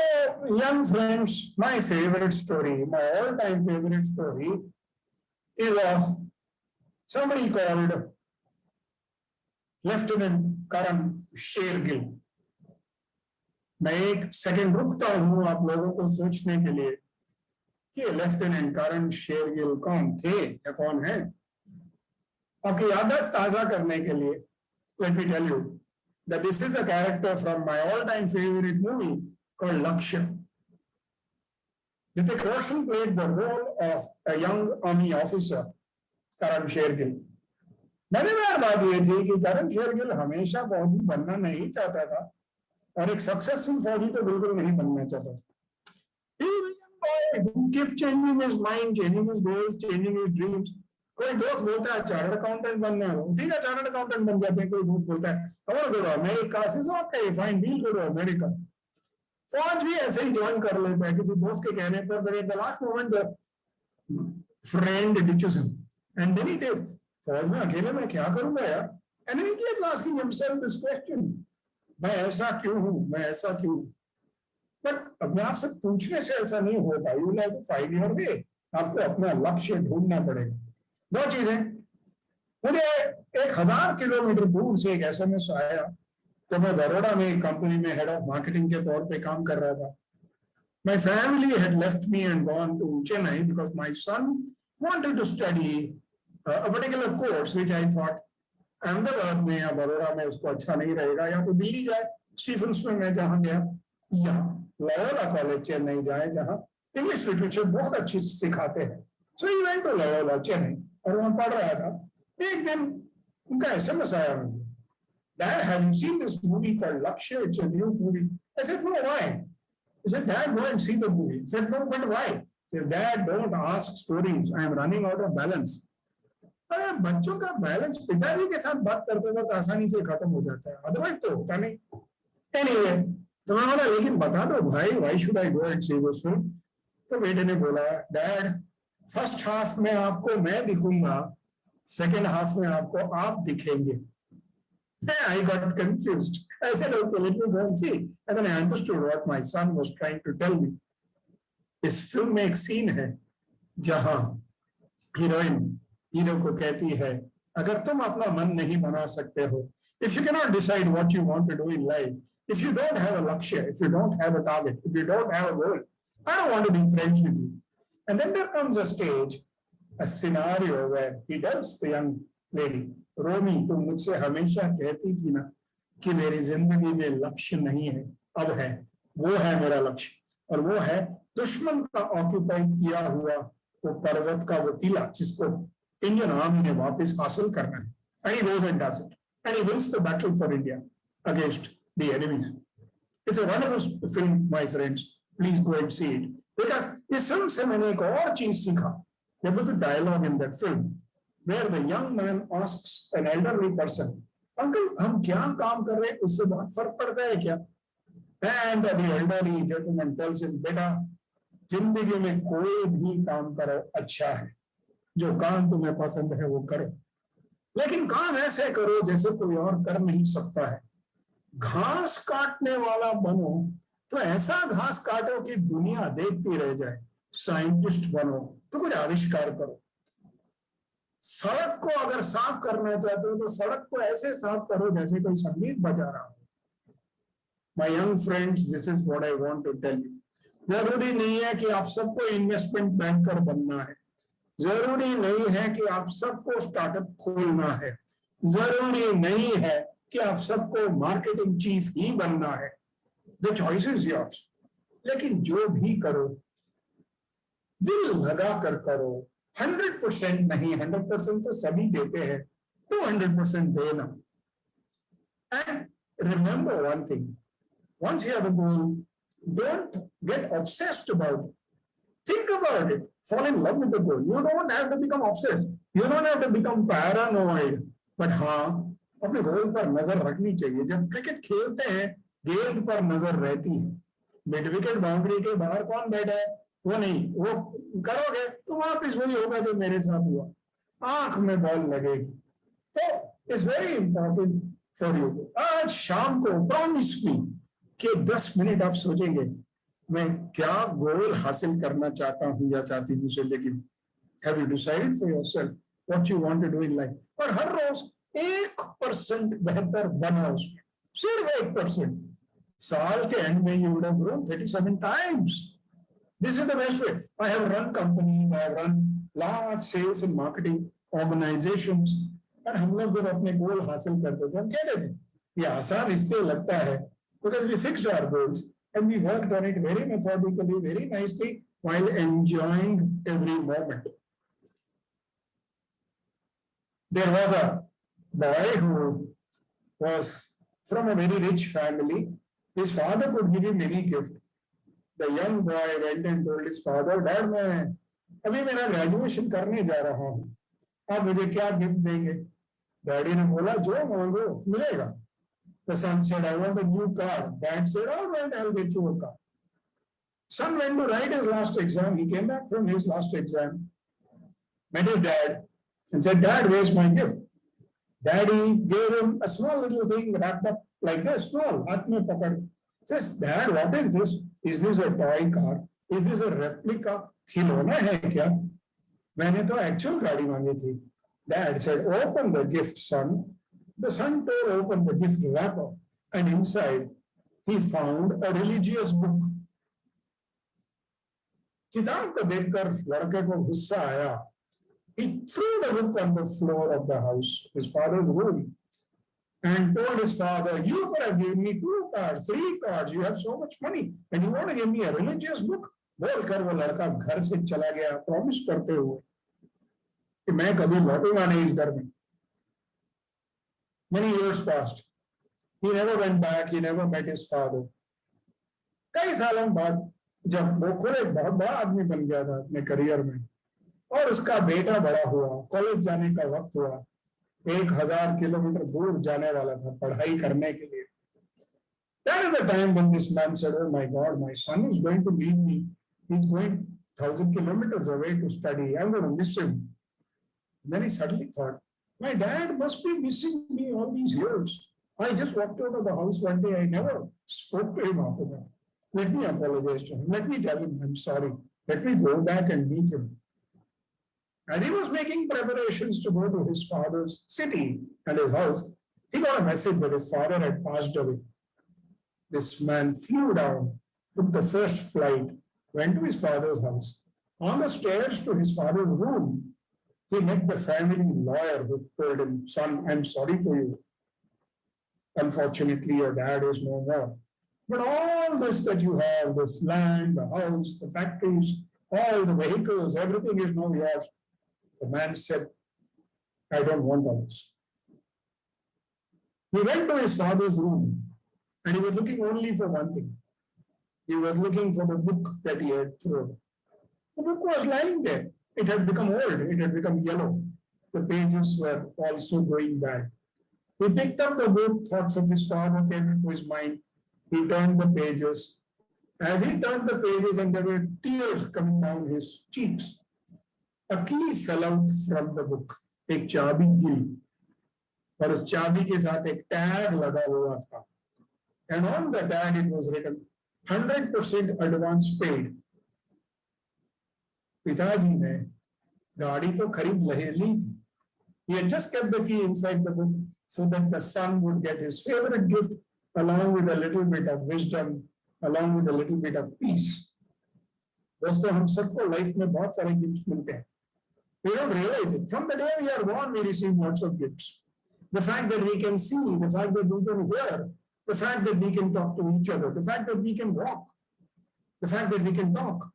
young friends, my favorite story, my all-time favorite story is of somebody called Lieutenant Karan Shergill. मैं एक second रुकता हूँ आप लोगों को सोचने के लिए कि लेफ्टिनेंट करन शेरगिल कौन थे या कौन है. आपकी याददाश्त ताजा करने के लिए let me tell you that this is a character from my all-time favorite movie called Lakshya. Hrithik Roshan played the role of a young army officer, Karan Shergill. मैंने बात ये थी कि करण शेरगिल हमेशा फौजी बनना नहीं चाहता था और एक सक्सेसफुल फौजी तो बिल्कुल नहीं बनना चाहता. He was a boy who kept changing his mind, changing his goals, changing his dreams. कोई दोस्त बोलता है चार्टर्ड अकाउंटेंट बनना है, ठीक है चार्टर्ड अकाउंटेंट बन जाते हैं. कोई दोस्त बोलता है I want to go to America. Says okay, fine, we'll go to America. फौज भी ऐसे ही ज्वाइन कर लेता है किसी दोस्त के कहने पर, but at the last moment the friend ditches him and then he says फौज में अकेले मैं क्या करूंगा यार. And then he keeps asking himself this question, मैं ऐसा क्यों हूं, मैं ऐसा क्यों. बट अपने आप से पूछने से ऐसा नहीं होता. You have to find your way. आपको अपना लक्ष्य ढूंढना पड़ेगा. दो चीजें. मुझे 1000 किलोमीटर दूर से एक SMS आया तो मैं बड़ौदा में एक कंपनी में हेड ऑफ मार्केटिंग के तौर पे काम कर रहा था. My family had left me and gone to Chennai because my son wanted to study a particular course which I thought Ahmedabad में या बड़ौदा में उसको अच्छा नहीं रहेगा, या तो दिल्ली जाए स्टीफन्स में मैं जहां गया, या लोयोला कॉलेज चेन्नई जाए जहां इंग्लिश लिटरेचर बहुत अच्छी सिखाते हैं। So he went to Loyola Chennai और वहां पढ़ रहा था। एक दिन उनका एसएमएस आया मुझे, Dad, have you seen this movie called Lakshya? It's a new movie. I said, no, why? He said, Dad, go and see the movie. I said, no, but why? He said, Dad, don't ask stories. I am running out of balance. अरे बच्चों का balance पिताजी के साथ बात करते वक्त आसानी से खत्म हो जाता है, अदरवाइज तो होता नहीं। एनीवे, तो मैं बोला लेकिन बता दो भाई, why should I go and see this film? तो बेटे ने बोला, डैड, फर्स्ट हाफ में आपको मैं दिखूंगा, सेकेंड हाफ में आपको आप दिखेंगे। I got confused. I said, okay, let me go and see. And then I understood what my son was trying to tell me. इस फिल्म में एक सीन है जहां हीरोइन हीरो को कहती है, अगर तुम अपना मन नहीं बना सकते हो, if you cannot decide what you want to do in life, if you don't have a lakshya, if you don't have a target, if you don't have a goal, I don't want to be friends with you. And then there comes a stage, a scenario where he tells the young lady, रोमी, तुम मुझसे हमेशा कहती थी ना कि मेरी जिंदगी में लक्ष्य नहीं है, अब है, वो है मेरा लक्ष्य, और वो है दुश्मन का ऑक्यूपाई किया हुआ वो पर्वत का वो टीला जिसको इंडियन आर्मी ने वापस हासिल करना है। And he goes and does it, and he wins the battle for India against the enemies. It's a wonderful film, my friends. Please go and see it, because इस फिल्म से मैंने एक और चीज सीखा। There was a dialogue in that film where the young man asks an elderly person, Uncle, हम क्या काम कर रहे हैं, उससे बहुत फर्क पड़ता है क्या? And the elderly gentleman tells him, बेटा, जिंदगी में कोई भी काम करो अच्छा है, जो काम तुम्हें पसंद है वो करो, लेकिन काम ऐसे करो जैसे कोई और कर नहीं सकता है। घास काटने वाला बनो तो ऐसा घास काटो कि दुनिया देखती रह जाए। साइंटिस्ट बनो तो कुछ आविष्कार करो। सड़क को अगर साफ करना चाहते हो तो सड़क को ऐसे साफ करो जैसे कोई संगीत बजा रहा हो। My young friends, this is what I want to tell you. जरूरी नहीं है कि आप सबको इन्वेस्टमेंट बैंकर बनना है, जरूरी नहीं है कि आप सबको स्टार्टअप खोलना है, जरूरी नहीं है कि आप सबको मार्केटिंग चीफ ही बनना है। The choice is yours. लेकिन जो भी करो दिल लगा कर करो, 100% नहीं, 100% तो सभी देते हैं, 200% देना। And remember one thing, once you have a goal, don't get obsessed about it. Think about it. Fall in love with the goal. You don't have to become obsessed. You don't have to become paranoid. But हाँ, अपने गोल पर नजर रखनी चाहिए। जब cricket खेलते हैं, गेंद पर नजर रहती है। मिड विकेट बाउंड्री के बाहर कौन बैठा है, वो नहीं। वो करोगे तो वापिस वही होगा जो मेरे साथ हुआ, आंख में बॉल लगेगी। तो it's very important for you. आज शाम को प्रॉमिस मी कि 10 मिनट आप सोचेंगे मैं क्या गोल हासिल करना चाहता हूं या चाहती हूँ जिंदगी में। Have you decided for yourself what you want to do in life? और हर रोज 1% बेहतर बनाओ, सिर्फ 1%। साल के एंड में you would have grown 37 times. This is the best way. I have run companies, I have run large cells and marketing organisations. और हम लोग जब अपने गोल हासिल करते थे हम कहते थे ये आसान इसलिए लगता है because we fixed our goals and we worked on it very methodically, very nicely, while enjoying every moment. There was a boy who was from a very rich family. His father could give him any gift. The young boy went and told his father, Dad, मैं अभी मेरा graduation करने जा रहा हूँ, आप मुझे क्या गिफ्ट देंगे? डैडी ने बोला जो मांगो मिलेगा। The son said, I want a new car. Dad said, all right, I'll get you a car. Son went to write his last exam. He came back from his last exam, met his dad and said, Dad, where's my gift? Daddy gave him a small little thing wrapped up like this, small, हाथ में पकड़। Says, Dad, what is this? Is this a toy car? Is this a replica? खिलौना है क्या? मैंने तो actual गाड़ी मांगी थी। Dad said, open the gift, son. The son tore open the gift wrapper and inside he found a religious book. किताब को देखकर लड़के को गुस्सा आया। He threw the book on the floor of the house, his father's room, and told his father, you could have given me 2 cards, 3 cards, you have so much money and you want to give me a religious book? बोलकर वो लड़का घर से चला गया, promise करते हुए कि मैं कभी लौटूंगा नहीं इस घर में। Many years passed. He never went back. He never met his father. कई सालों बाद जब वो खुद एक बहुत बड़ा आदमी बन गया था अपने करियर में और उसका बेटा बड़ा हुआ, कॉलेज जाने का वक्त हुआ, 1000 किलोमीटर दूर जाने वाला था पढ़ाई करने के लिए। That is the time when this man said, "Oh my God, my son is going to leave me. He's going 1000 kilometers away to study. I'm going to miss him." Then he suddenly thought, "My dad must be missing me all these years. I just walked out of the house one day. I never spoke to him after that. Let me apologize to him. Let me tell him I'm sorry. Let me go back and meet him." As he was making preparations to go to his father's city and his house, he got a message that his father had passed away. This man flew down, took the first flight, went to his father's house. On the stairs to his father's room, he met the family lawyer who told him, "Son, I'm sorry for you. Unfortunately, your dad is no more. But all this that you have, this land, the house, the factories, all the vehicles, everything is now yours." The man said, "I don't want all this." He went to his father's room and he was looking only for one thing. He was looking for the book that he had thrown. The book was lying there. It had become old. It had become yellow. The pages were also going bad. He picked up the book, thoughts of his father came into his mind. He turned the pages. As he turned the pages and there were tears coming down his cheeks, a key fell out from the book. एक चाबी गिरी और उस चाबी के साथ एक tag लगा हुआ था. And on the tag it was written 100% advance paid. पिताजी ने गाड़ी तो खरीद ली थी. He had just kept the key inside the book so that the son would get his favorite gift along with a little bit of wisdom, along with a little bit of peace. दोस्तों, हम सबको life में बहुत सारे gift मिलते हैं. We don't realize it. From the day we are born, we receive lots of gifts. The fact that we can see, the fact that we can hear, the fact that we can talk to each other, the fact that we can walk, the fact that we can talk,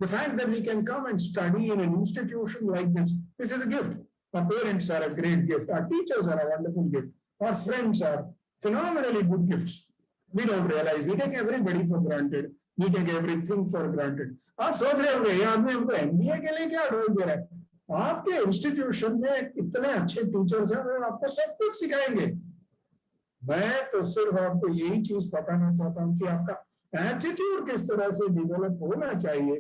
the fact that we can come and study in an institution like this is a gift. Our parents are a great gift. Our teachers are a wonderful gift. Our friends are phenomenally good gifts. We don't realize. We take everybody for granted. We take everything for granted. आप सोच रहे होंगे ये आदमी हमको MBA के लिए क्या एडवाइस दे रहा है? आपके इंस्टीट्यूशन में इतने अच्छे टीचर्स हैं, वो आपको सब कुछ सिखाएंगे. मैं तो सिर्फ आपको यही चीज बताना चाहता हूँ कि आपका एटीट्यूड किस तरह से डेवलप होना चाहिए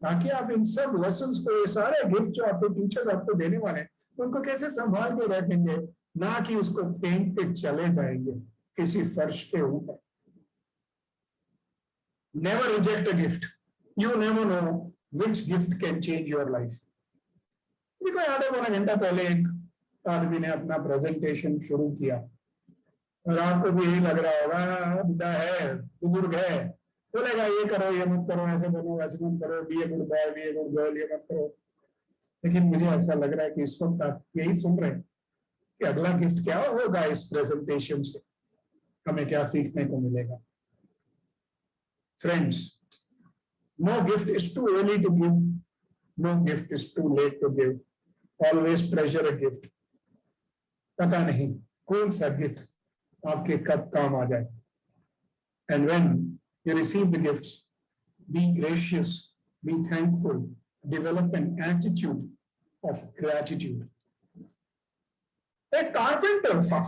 ताकि आप इन सब लेसन्स को, ये सारे गिफ्ट जो आपके टीचर्स आपको देने वाले हैं, उनको कैसे संभाल के रखेंगे, ना कि उसको फेंक के चले जाएंगे किसी फर्श के ऊपर. Never reject a gift. You never know which gift can change your life. देखो, याद है पौना घंटा पहले एक आदमी ने अपना प्रेजेंटेशन शुरू किया और आपको भी यही लग रहा होगा, बुढ़ा है, बुजुर्ग है, बोलेगा ये करो, ये मत करो, ऐसे बनो, वैसे मत करो, be a good boy, be a good girl, ये मत करो. लेकिन मुझे ऐसा लग रहा है कि इस वक्त आप यही सुन रहे हैं कि अगला गिफ्ट क्या होगा इस प्रेजेंटेशन से, हमें क्या सीखने को मिलेगा. Friends, no gift is too early to give. No gift is too late to give. Always treasure a gift. पता नहीं कौन सा गिफ्ट आपके कब काम आ जाए. And when you receive the gifts, be gracious, be thankful, develop an attitude of gratitude. एक carpenter था.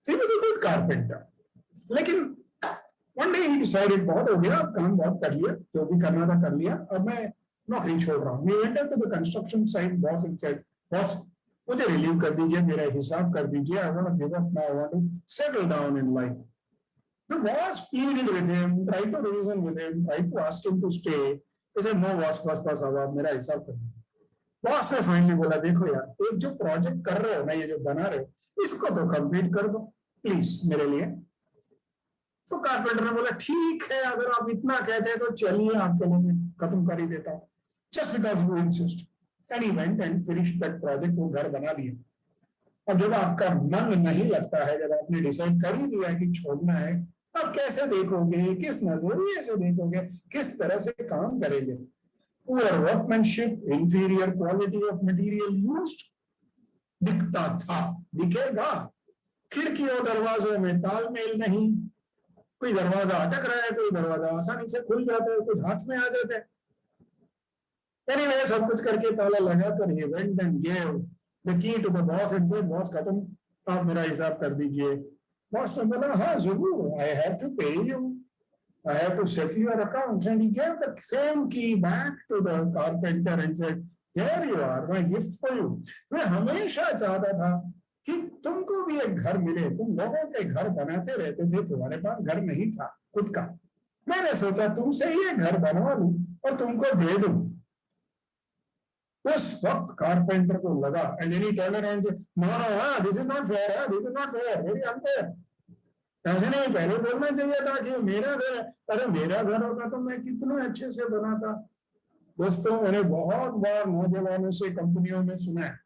He was a good carpenter. लेकिन one day he decided, बहुत हो गया, काम बहुत कर लिया, जो भी करना था कर लिया, अब मैं नौकरी छोड़ रहा हूँ. He went up to the construction site boss and said, "Boss, मुझे रिलीव कर दीजिए, मेरा हिसाब कर दीजिए. I want to give up now. I want to settle down in life." The boss pleaded with him, tried to reason with him, tried to ask him to stay. He said, "No, boss, बस अब आप मेरा हिसाब कर दीजिए." Boss ने finally बोला, देखो यार, एक जो प्रोजेक्ट कर रहे हो ना, ये जो बना रहे हो, इसको तो कंप्लीट कर दो प्लीज मेरे लिए. तो कारपेंटर ने बोला, ठीक है, अगर आप इतना कहते हैं तो चलिए, आपके लिए मैं खत्म कर ही देता हूँ. Just because you insist. And he went and finished that project. वो घर बना दिया. अब जब आपका मन नहीं लगता है, जब आपने डिसाइड कर ही दिया कि छोड़ना है, अब कैसे देखोगे, किस नजरिए से देखोगे, किस तरह से काम करेंगे? Poor workmanship, inferior quality of material used दिखता था, दिखेगा। खिड़कियों दरवाजों में तालमेल नहीं, कोई दरवाजा अटक रहा है, कोई दरवाजा आसानी से खुल जाता है, कुछ हाथ में आ जाता है। Anyway, सब कुछ करके ताला लगा कर he went and gave the key to the boss and said, boss खत्म, आप मेरा हिसाब कर दीजिए। बॉस ने बोला हाँ जरूर, I have to pay you, I have to settle your accounts, and he gave the same key back to the carpenter and said, here you are, my gift for you। मैं हमेशा चाहता था कि तुमको भी एक घर मिले, तुम लोगों के घर बनाते रहते थे, तुम्हारे पास घर नहीं था खुद का, मैंने सोचा तुमसे ही एक घर बनवा लूं और तुमको दे दूं। उस वक्त कारपेंटर को लगा, and then he turned around and said, no, this is not fair, this is not fair, very unfair। ऐसे नहीं, पहले बोलना चाहिए था कि मेरा घर है। अरे मेरा घर होता तो मैं कितना अच्छे से बनाता। दोस्तों, मैंने बहुत बार नौजवानों से कंपनियों में सुना है,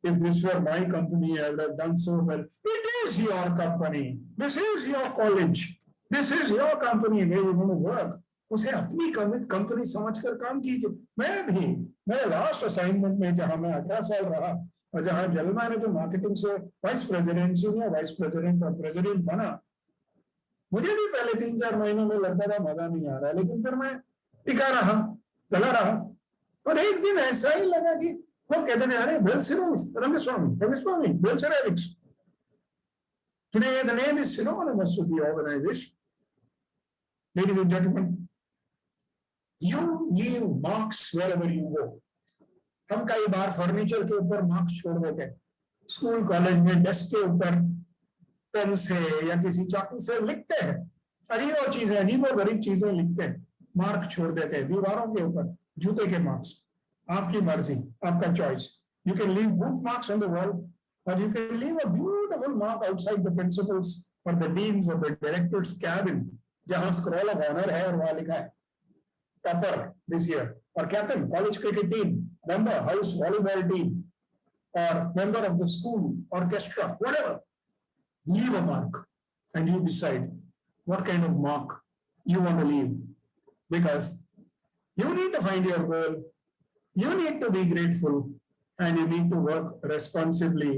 if this were my company, I would have done so well। It is your company, this is your college, this is your company where you want to work। उसे अपनी कंपनी समझकर काम कीजिए। मैं भी, मेरे लास्ट असाइनमेंट में जहां मैं 18 साल रहा और जहां जलमा ने तो मार्केटिंग से वाइस प्रेसिडेंट या वाइस प्रेसिडेंट और प्रेसिडेंट बना, मुझे भी पहले 3-4 महीनों में लगता था मजा नहीं आ रहा, लेकिन फिर मैं टिका रहा, चला रहा। और एक दिन ऐसा ही लगा कि वो कहते थे, अरे बेल सिरोनिक्स, रमेस्वामी, बेल सिरोनिक्स। Today the name is synonymous with the organization। Ladies and gentlemen, you leave marks wherever you go। हम कई बार फर्नीचर के ऊपर मार्क्स छोड़ देते हैं, स्कूल कॉलेज में डेस्क के ऊपर पेन से या किसी चाकू से लिखते हैं, अजीबो चीजें, अजीबो गरीब चीजें लिखते हैं, मार्क छोड़ देते हैं दीवारों के ऊपर, जूते के मार्क्स। आपकी मर्जी, आपका choice. You can leave boot marks on the wall, और you can leave a beautiful mark outside the principals और द डीन्स और द डायरेक्टर्स कैबिन, जहां स्क्रॉल ऑफ ऑनर है और वहां लिखा है टॉपर दिस ईयर, और captain college cricket team, member house volleyball team, और member of the school orchestra, whatever. Leave a mark and you decide what kind of mark you want to leave, because you need to find your goal, you need to be grateful, and you need to work responsibly.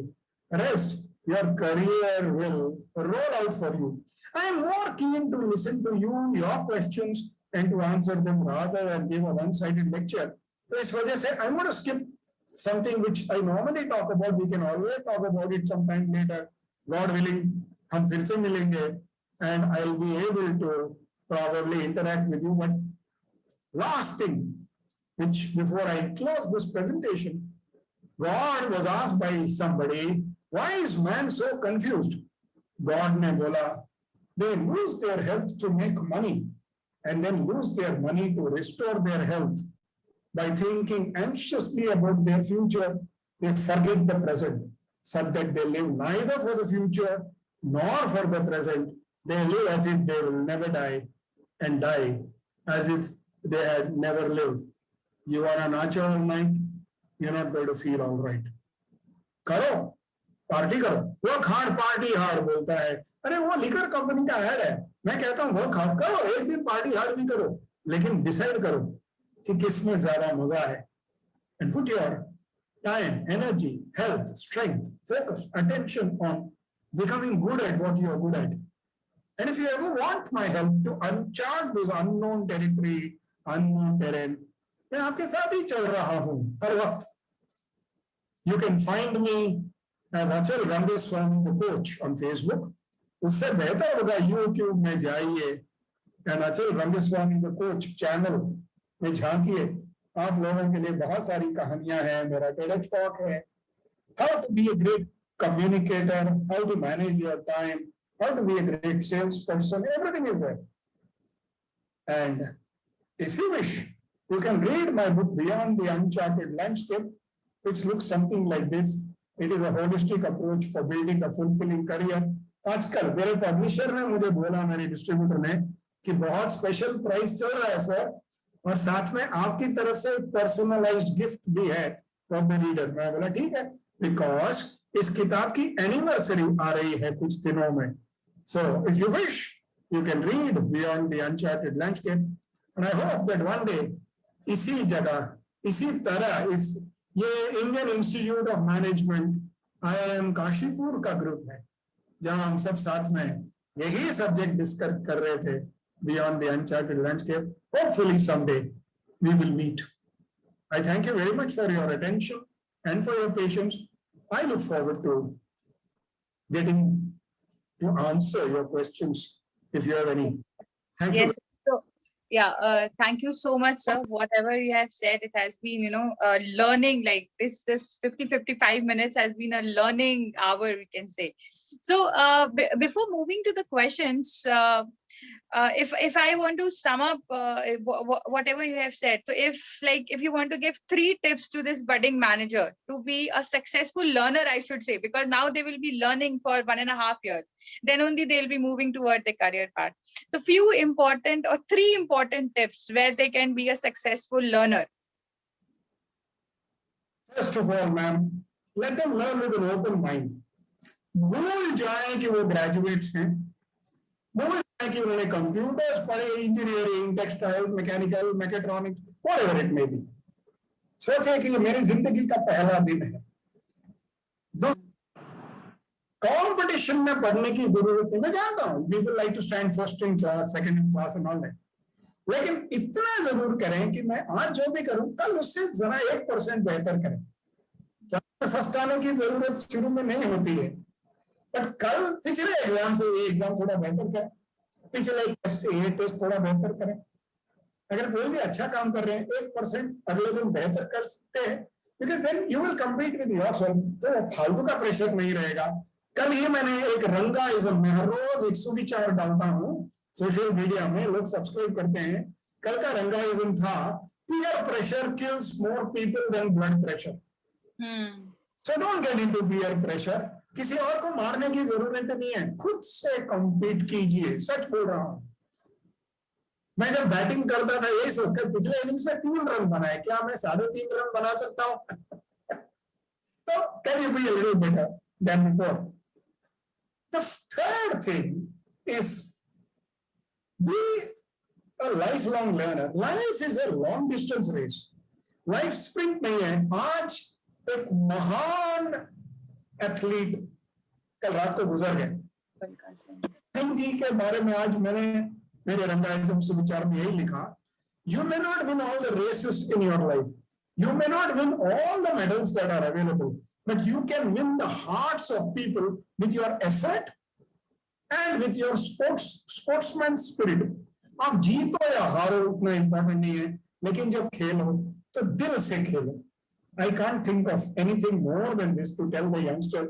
Rest, your career will roll out for you. I am more keen to listen to you, your questions, and to answer them rather than give a one-sided lecture. So इस वजह से I'm going to skip something which I normally talk about. We can always talk about it sometime later, God willing। हम फिर से मिलेंगे, and I'll be able to probably interact with you। But last thing, which before I close this presentation, God was asked by somebody, why is man so confused? God ने बोला, they lose their health to make money and then lose their money to restore their health by thinking anxiously about their future. They forget the present, so that they live neither for the future nor for the present. They live as if they will never die and die as if they had never lived। You are a natural night, you're not going to feel all right। करो, party करो। वो खाड़ party hard बोलता है, अरे वो liquor company का add है। मैं कहता हूँ वो खाड़ करो, एक दिन पार्टी हार्ड भी करो, लेकिन डिसाइड करो कि किसमें ज्यादा मजा है। And put your time, energy, health, strength, focus, attention on becoming good at what you are good at। And if you ever want my help to uncharge this unknown territory, unknown terrain, मैं आपके साथ ही चल रहा हूँ हर वक्त। You can find me as Achal Rangaswamy the coach on Facebook। उससे बेहतर होगा YouTube में जाइए and Achal Rangaswamy the coach channel में झांकिए। आप लोगों के लिए बहुत सारी कहानियां हैं, मेरा TEDx talk है, how to be a great communicator, how to manage your time, how to be a great salesperson, everything is there। And if you wish, you can read my book Beyond the Uncharted Landscape, which looks something like this। It is a holistic approach for building a fulfilling career। आजकल मेरे publisher ने मुझे बोला, मेरे distributor ने, कि बहुत special price चल रहा है सर, और साथ में आपकी तरफ से पर्सनलाइज्ड गिफ्ट भी है फॉर द रीडर। मैं बोला ठीक है, बिकॉज इस किताब की एनिवर्सरी आ रही है कुछ दिनों में। So if you wish, You can read Beyond the Uncharted Landscape. And I hope that one day, इसी जगह, इसी तरह इस ये Indian institute of management IIM Kashipur का ग्रुप है, जहां हम सब साथ में यही सब्जेक्ट डिस्कस कर रहे थे, Beyond the Uncharted Landscape. Hopefully someday we will meet. I thank you very much for your attention and for your patience. I look forward to getting to answer your questions if you have any. Thank you. Yes. So, yeah, thank you so much, sir. Whatever you have said, it has been, learning, like this 55 minutes has been a learning hour, we can say. So before moving to the questions, if I want to sum up whatever you have said, so if you want to give 3 tips to this budding manager to be a successful learner, I should say, because now they will be learning for 1.5 years, then only they'll be moving toward the career path. So 3 important tips where they can be a successful learner. First of all, ma'am, let them learn with an open mind. भूल जाएं कि वो graduates हैं, भूल जाएं कि उन्होंने computers पढ़े, engineering, textiles, mechanical, mechatronics, whatever it may be. सोचे कि ये मेरी जिंदगी का पहला दिन है. कंपटीशन में पढ़ने की जरूरत नहीं, मैं जानता हूँ people like to stand first in class, second in class and all that, लेकिन इतना जरूर करें कि मैं आज जो भी करूं कल उससे जरा 1% बेहतर करें. फर्स्ट आने की जरूरत शुरू में नहीं होती है, बट कल पिछले एग्जाम से ये एग्जाम थोड़ा बेहतर करें, पिछले टेस्ट से ये टेस्ट थोड़ा बेहतर करें. अगर कोई भी अच्छा काम कर रहे हैं 1% अगले दिन बेहतर कर सकते हैं, because then you will compete with yourself. तो फालतू का प्रेशर नहीं रहेगा. कल ही मैंने एक रंगाइज्म में हर रोज एक सुविचार डालता हूँ सोशल मीडिया में, लोग सब्सक्राइब करते हैं. कल का रंगाइज्म था, peer pressure kills more people than blood pressure. So don't get into peer pressure. किसी और को मारने की जरूरत नहीं है, खुद से कम्पीट कीजिए. सच बोल रहा हूं. मैं जब बैटिंग करता था यही सोचकर पिछले इनिंग्स में 3 रन बनाए, क्या मैं 3.5 रन बना सकता हूं? तो can you be a little better than before. The third thing is be a lifelong learner. Life is a long distance race. Life sprint नहीं है. आज एक महान एथलीट कल रात को गुजर गए, सिंह जी के बारे में आज मैंने मेरे रंगाइज्म से विचार में यही लिखा. You may not win all the races in your life. You may not win all the medals that are available, but you can win the hearts of people with your effort and with your sportsman spirit. आप जीतो या हारो उतना important नहीं है, लेकिन जब खेलो तो दिल से खेलो. I can't think of anything more than this to tell the youngsters.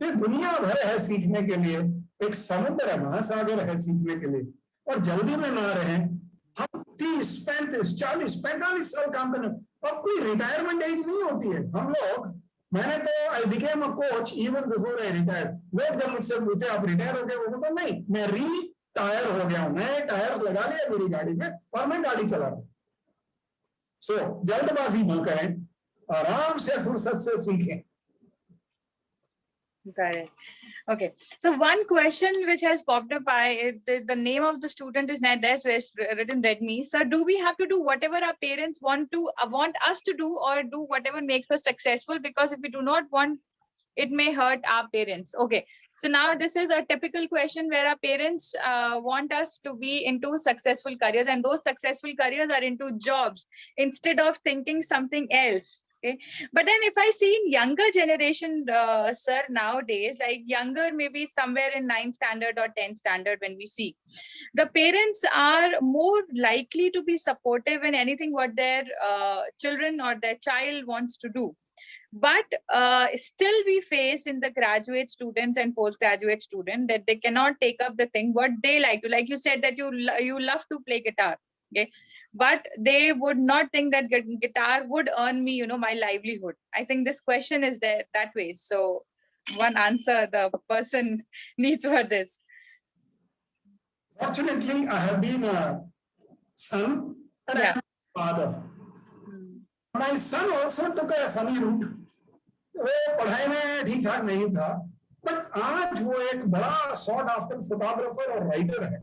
ये दुनिया भर है सीखने के लिए, एक समुद्र है, महासागर है सीखने के लिए, और जल्दी में ना रहे. हम 30, 35, 40, 45 साल काम करने, अब कोई रिटायरमेंट एज नहीं होती है. हम लोग, मैंने तो I became a coach even before I retire. लोग जब मुझसे पूछे आप रिटायर हो गए, वो बोलते नहीं, मैं रिटायर हो गया हूं, नए टायर्स लगा लिया मेरी गाड़ी में और मैं गाड़ी चला रहा हूं. सो जल्दबाजी न करें, आराम से फुर्सत से सीखें. Got it. Okay. So one question which has popped up, the name of the student is not there, so it's written Redmi. Sir, do we have to do whatever our parents want us to do, or do whatever makes us successful? Because if we do not want, it may hurt our parents. Okay. So now this is a typical question where our parents want us to be into successful careers, and those successful careers are into jobs instead of thinking something else. Okay. But then if I see in younger generation, sir, nowadays, like younger, maybe somewhere in 9th standard or 10th standard, when we see, the parents are more likely to be supportive in anything what their children or their child wants to do. But still we face in the graduate students and postgraduate students that they cannot take up the thing what they like to. Like you said that you love to play guitar. Okay. But they would not think that guitar would earn me, my livelihood. I think this question is there that way. So one answer the person needs for this. Fortunately, I have been a son and I am a father. My son also took a funny route. वो पढ़ाई में ठीक ठाक नहीं था, but आज वो एक बड़ा sought after photographer और writer है.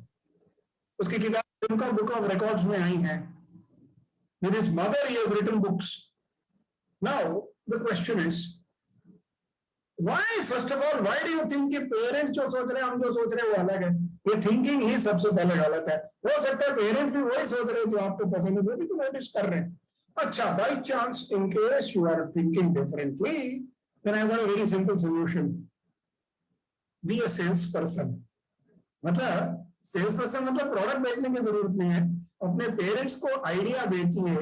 उसकी किताब उनका बुक ऑफ रिकॉर्ड्स में आई हैं. With his mother, he has written books. Now, the question is, why, first of all, why do you think कि पेरेंट्स जो सोच रहे हैं हम जो सोच रहे हैं वो अलग है? ये थिंकिंग ही सबसे पहले गलत है. हो सकता है पेरेंट्स भी वही सोच रहे हैं जो आपको पसंद है, वो भी तो नोटिस कर रहे हैं. अच्छा, by chance, in case you are thinking differently, then I've got a very simple solution. Be a salesperson. मतलब सेल्स पर्सन मतलब प्रोडक्ट बेचने की जरूरत नहीं है. अपने पेरेंट्स को आइडिया बेचिए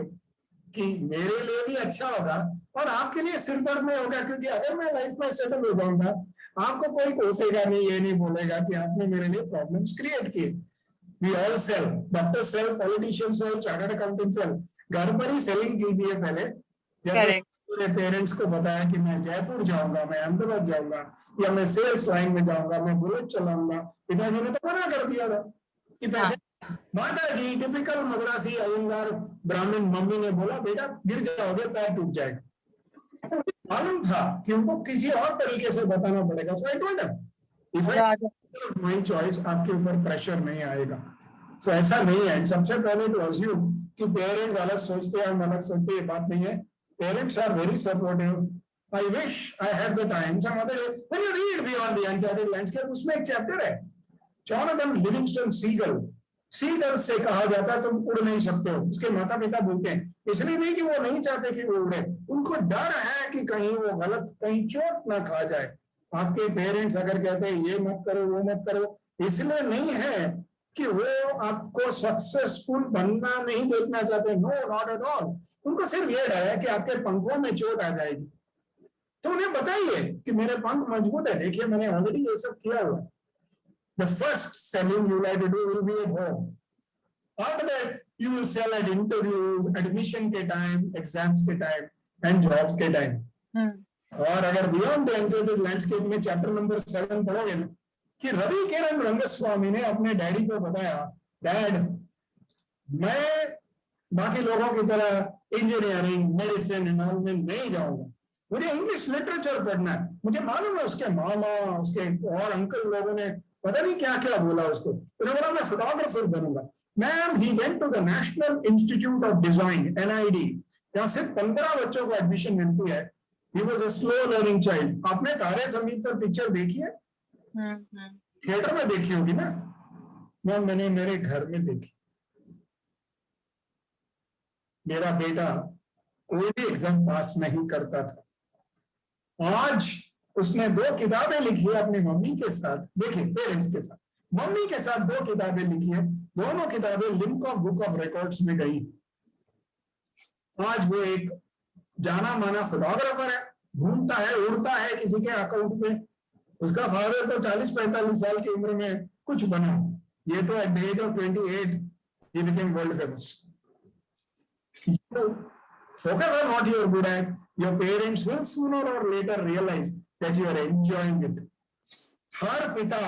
कि मेरे लिए भी अच्छा होगा और आपके लिए सिर दर्द नहीं होगा, क्योंकि अगर मैं लाइफ में सेटल हो जाऊंगा आपको कोई कोसेगा नहीं, ये नहीं बोलेगा कि आपने मेरे लिए प्रॉब्लम्स क्रिएट किए. We all sell, doctor sell, politician sell, chartered accountant sell. घर पर ही सेलिंग कीजिए पहले. जैसे मेरे पेरेंट्स को बताया कि मैं जयपुर जाऊंगा, मैं अहमदाबाद जाऊंगा या मैं सेल्स लाइन में जाऊंगा, मैं बुलेट चलाऊंगा. पिताजी ने तो मना कर दिया था कि पैसे. माता जी टिपिकल मद्रासी अयंगार ब्राह्मण मम्मी ने बोला बेटा गिर जाओगे, पैर टूट जाएगा. तो मालूम था कि उनको किसी और तरीके से बताना पड़ेगा. So I told them if I my choice, आपके ऊपर प्रेशर नहीं आएगा. सो ऐसा नहीं है सबसे पहले टू अज्यूम कि पेरेंट्स अलग सोचते हैं हम अलग सोचते हैं, ये बात नहीं है. Parents are very supportive. I wish I had the time. Some other day, when you read Beyond the Uncharted Landscape, उसमें एक चैप्टर है, Jonathan Livingston Seagull. Seagull से कहा जाता है तुम उड़ नहीं सकते हो. उसके माता पिता बोलते हैं, इसलिए नहीं कि वो नहीं चाहते कि वो उड़े, उनको डर है कि कहीं वो गलत, कहीं चोट ना खा जाए. आपके पेरेंट्स अगर कहते हैं ये मत करो वो मत करो, इसलिए नहीं है कि वो आपको सक्सेसफुल बनना नहीं देखना चाहते. No, not at all. उनको सिर्फ ये डर है कि आपके पंखों में चोट आ जाएगी. तो उन्हें बताइए कि मेरे पंख मजबूत है, देखिए मैंने ऑलरेडी ये सब किया हुआ. The first selling you like to do will be at home. After that you will sell at interviews, admission के टाइम, एग्जाम्स के टाइम एंड जॉब्स के टाइम. और अगर बियॉन्ड द एंचार्टेड लैंडस्केप में चैप्टर नंबर 7 पढ़ोगे ना, कि रवि किरण रंगस्वामी ने अपने डैडी को बताया, डैड मैं बाकी लोगों की तरह इंजीनियरिंग, मेडिसिन में नहीं जाऊंगा, मुझे इंग्लिश लिटरेचर पढ़ना है. मुझे मालूम है उसके मामा, उसके और अंकल लोगों ने पता नहीं क्या क्या बोला उसको. उसने बोला मैं फोटोग्राफर बनूंगा. Ma'am, he went to the national institute of design, NID, जहां सिर्फ 15 बच्चों को एडमिशन मिलती है. He was a slow learning child. आपने तारे ज़मीन पर पिक्चर देखी है? थिएटर में देखी होगी ना. मैंने मेरे घर में देखी. मेरा बेटा कोई भी एग्जाम पास नहीं करता था. आज उसने 2 किताबें लिखी है अपनी मम्मी के साथ. देखिए, पेरेंट्स के साथ, मम्मी के साथ 2 किताबें लिखी है. दोनों किताबें लिम्का बुक ऑफ रिकॉर्ड्स में गई. आज वो एक जाना माना फोटोग्राफर है, घूमता है, उड़ता है किसी के अकाउंट में. उसका फादर तो 40-45 साल की उम्र में कुछ बना. ये तो at the age of 28 he became world famous. Focus on what you are good at. Your parents will sooner or later realize that you are enjoying it. हर पिता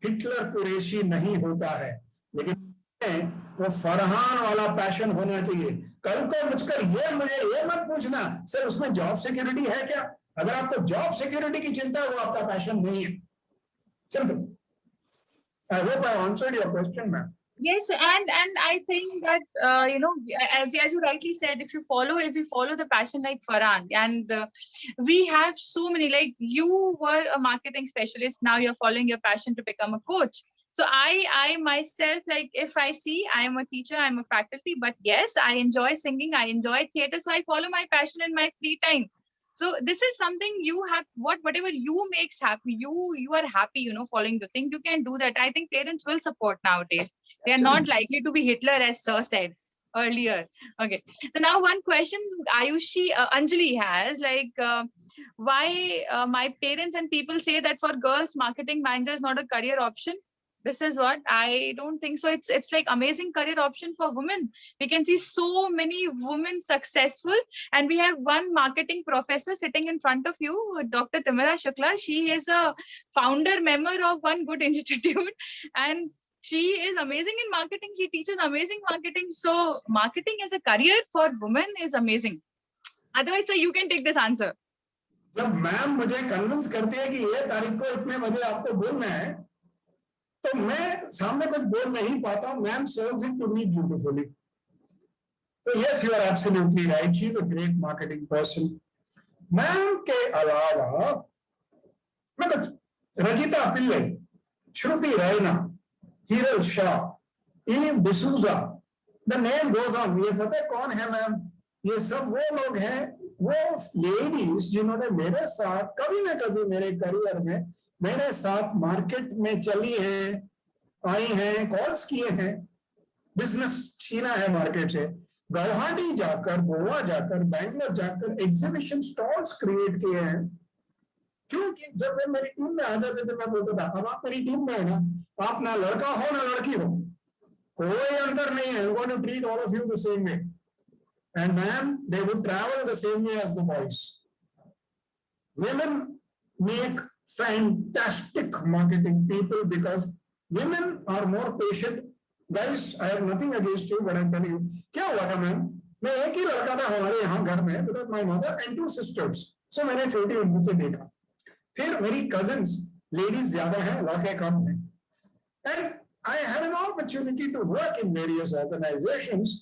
हिटलर कुरैशी नहीं होता है, लेकिन वो फरहान वाला पैशन होना चाहिए. कल को मुझकर मुझे ये मत पूछना सर उसमें जॉब सिक्योरिटी है क्या. अगर आपको जॉब सिक्योरिटी की चिंता है, वो आपका पैशन नहीं है. Simple. I hope I answered your question, ma'am. Yes, and I think that as you rightly said, if you follow the passion like Farhan, and we have so many, like you were a marketing specialist, now you're following your passion to become a coach. So I myself, like if I see, I am a teacher, I'm a faculty, but yes, I enjoy singing, I enjoy theater, so I follow my passion in my free time. So this is something you have, whatever you makes happy, you are happy, following the thing, you can do that. I think parents will support nowadays. They are not likely to be Hitler, as Sir said earlier. Okay. So now one question Anjali has, like, why my parents and people say that for girls, marketing manager is not a career option. This is what I don't think so. It's like amazing career option for women. We can see so many women successful, and we have one marketing professor sitting in front of you, Dr. Timira Shukla. She is a founder member of one good institute, and she is amazing in marketing. She teaches amazing marketing. So marketing as a career for women is amazing. Otherwise, sir, you can take this answer. जब ma'am मुझे convince करती है कि ये तारीख को इतने बजे आपको बोलना है, तो तो मैं सामने कुछ बोल नहीं पाता, ma'am serves it to me beautifully. So yes, you are absolutely right. She is a great marketing person. Ma'am के अलावा मैं कुछ रजिता पिल्ले, श्रुति Raina, Hiral Shah, इलिम D'Souza, the name goes on. ये पता है कौन है मैम? ये सब वो लोग हैं, वो लेडीज जिन्होंने मेरे साथ कभी ना कभी मेरे करियर में मेरे साथ मार्केट में चली हैं, आई हैं, कॉल्स किए हैं, बिजनेस छीना है मार्केट से, गुवाहाटी जाकर, गोवा जाकर, बैंगलोर जाकर एग्जीबिशन स्टॉल्स क्रिएट किए हैं। क्योंकि जब वे मेरी टीम में आ जाते थे मैं बोलता था अब आप मेरी टीम में है ना, आप ना लड़का हो ना लड़की हो, कोई अंतर नहीं है, I'm going to treat all of you the same way. And ma'am, they would travel the same way as the boys. Women make fantastic marketing people because women are more patient. Guys, I have nothing against you, but I'm telling you, क्या हुआ था ma'am? मैं एक ही लड़का था हमारे यहाँ घर में, because my mother and 2 sisters. So मैंने छोटी उम्र से देखा. फिर मेरी cousins, ladies ज्यादा हैं, लड़के कम हैं. And I had an opportunity to work in various organizations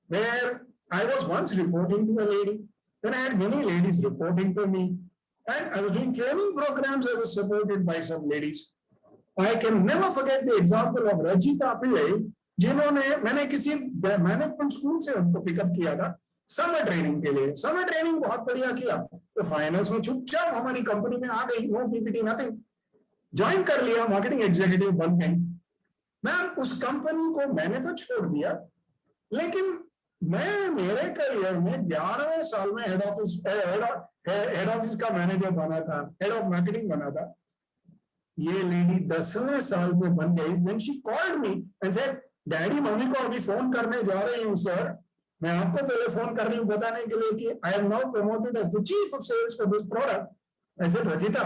where I was once reporting to a lady. Then I had many ladies reporting to me. And I was doing training programs. I was supported by some ladies. I can never forget the example of Rajita Pillai, जिन्होंने मैंने किसी management school से उनको pickup किया था summer training के लिए. Summer training बहुत बढ़िया किया, तो फाइनल्स में चुपचाप हमारी कंपनी में आ गई, नो पीपीटी नथिंग, ज्वाइन कर लिया, मार्केटिंग एग्जीक्यूटिव बन गई. मैम उस कंपनी को मैंने तो छोड़ दिया, लेकिन मैं मेरे करियर में 11वें साल में हेड ऑफिस का मैनेजर बना था, हेड ऑफ मार्केटिंग बना था. ये लेडी 10वें साल में बन गई. When she called me and said, daddy mummy को अभी फोन करने जा रही हूँ सर, मैं आपको पहले फोन कर रही हूँ बताने के लिए कि I am now promoted as the chief of sales for this product. I said, Rajita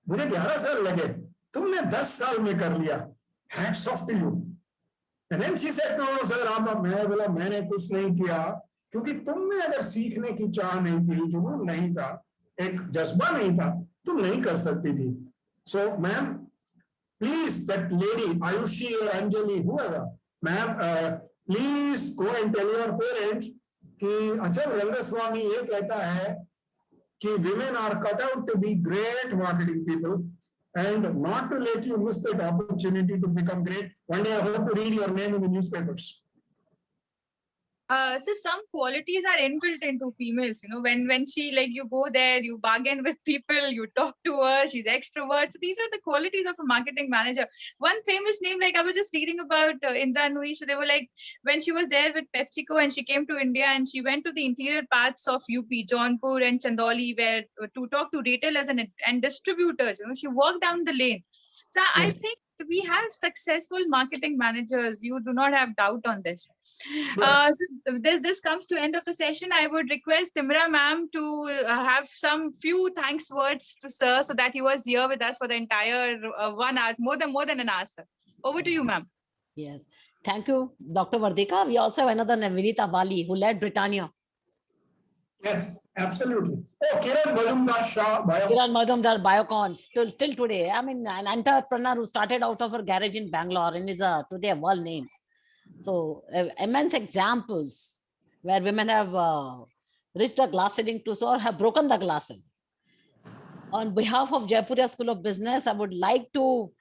मुझे 11 साल लगे, तुमने 10 साल में कर लिया, hats off to you. And then she said, no sir, आप मैं बोला मैंने कुछ नहीं किया, क्योंकि तुम में अगर सीखने की चाह नहीं थी, जुनून नहीं था, एक जज्बा नहीं था, तुम नहीं कर सकती थी. So ma'am, please, that lady Ayushi or Anjali, whoever, ma'am, please go and tell your parents कि अचल रंगस्वामी ये कहता है कि women are cut out to be great marketing people and not to let you miss that opportunity to become great. One day I hope to read your name in the newspapers. So some qualities are inbuilt into females, you know, when she, like, you go there, you bargain with people, you talk to her, she's extrovert. So these are the qualities of a marketing manager. One famous name, like I was just reading about Indra Nooyi, so they were like, when she was there with PepsiCo and she came to India and she went to the interior parts of UP, Jaunpur and Chandauli, where to talk to retailers and distributors, you know, she walked down the lane. So I think we have successful marketing managers. You do not have doubt on this. So this comes to end of the session. I would request Timra ma'am to have some few thanks words to sir, so that he was here with us for the entire 1 hour, more than an hour, sir. Over to you, ma'am. Yes. Thank you, Dr. Vardika. We also have another Vinita Bali who led Britannia. Yes, absolutely. Oh, Kiran Majumdar Shah, Kiran Majumdar, Biocons, till today. I mean, an entrepreneur who started out of her garage in Bangalore and is today a world name. So immense examples where women have reached the glass ceiling to or have broken the glass ceiling. On behalf of Jaipuria School of Business, I would like to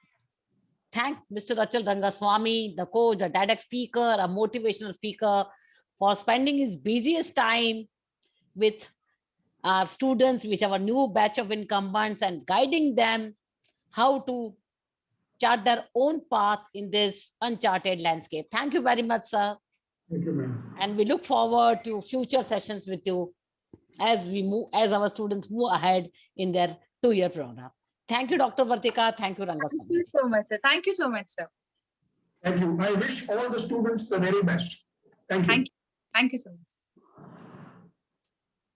thank Mr. Achal Rangaswamy, the coach, a TEDx speaker, a motivational speaker, for spending his busiest time with our students, which are a new batch of incumbents, and guiding them how to chart their own path in this uncharted landscape. Thank you very much, sir. Thank you, ma'am. And we look forward to future sessions with you as we move, as our students move ahead in their 2-year program. Thank you, Dr. Vartika. Thank you, Rangaswamy. Thank you so much, sir. Thank you so much, sir. Thank you. I wish all the students the very best. Thank you. Thank you so much.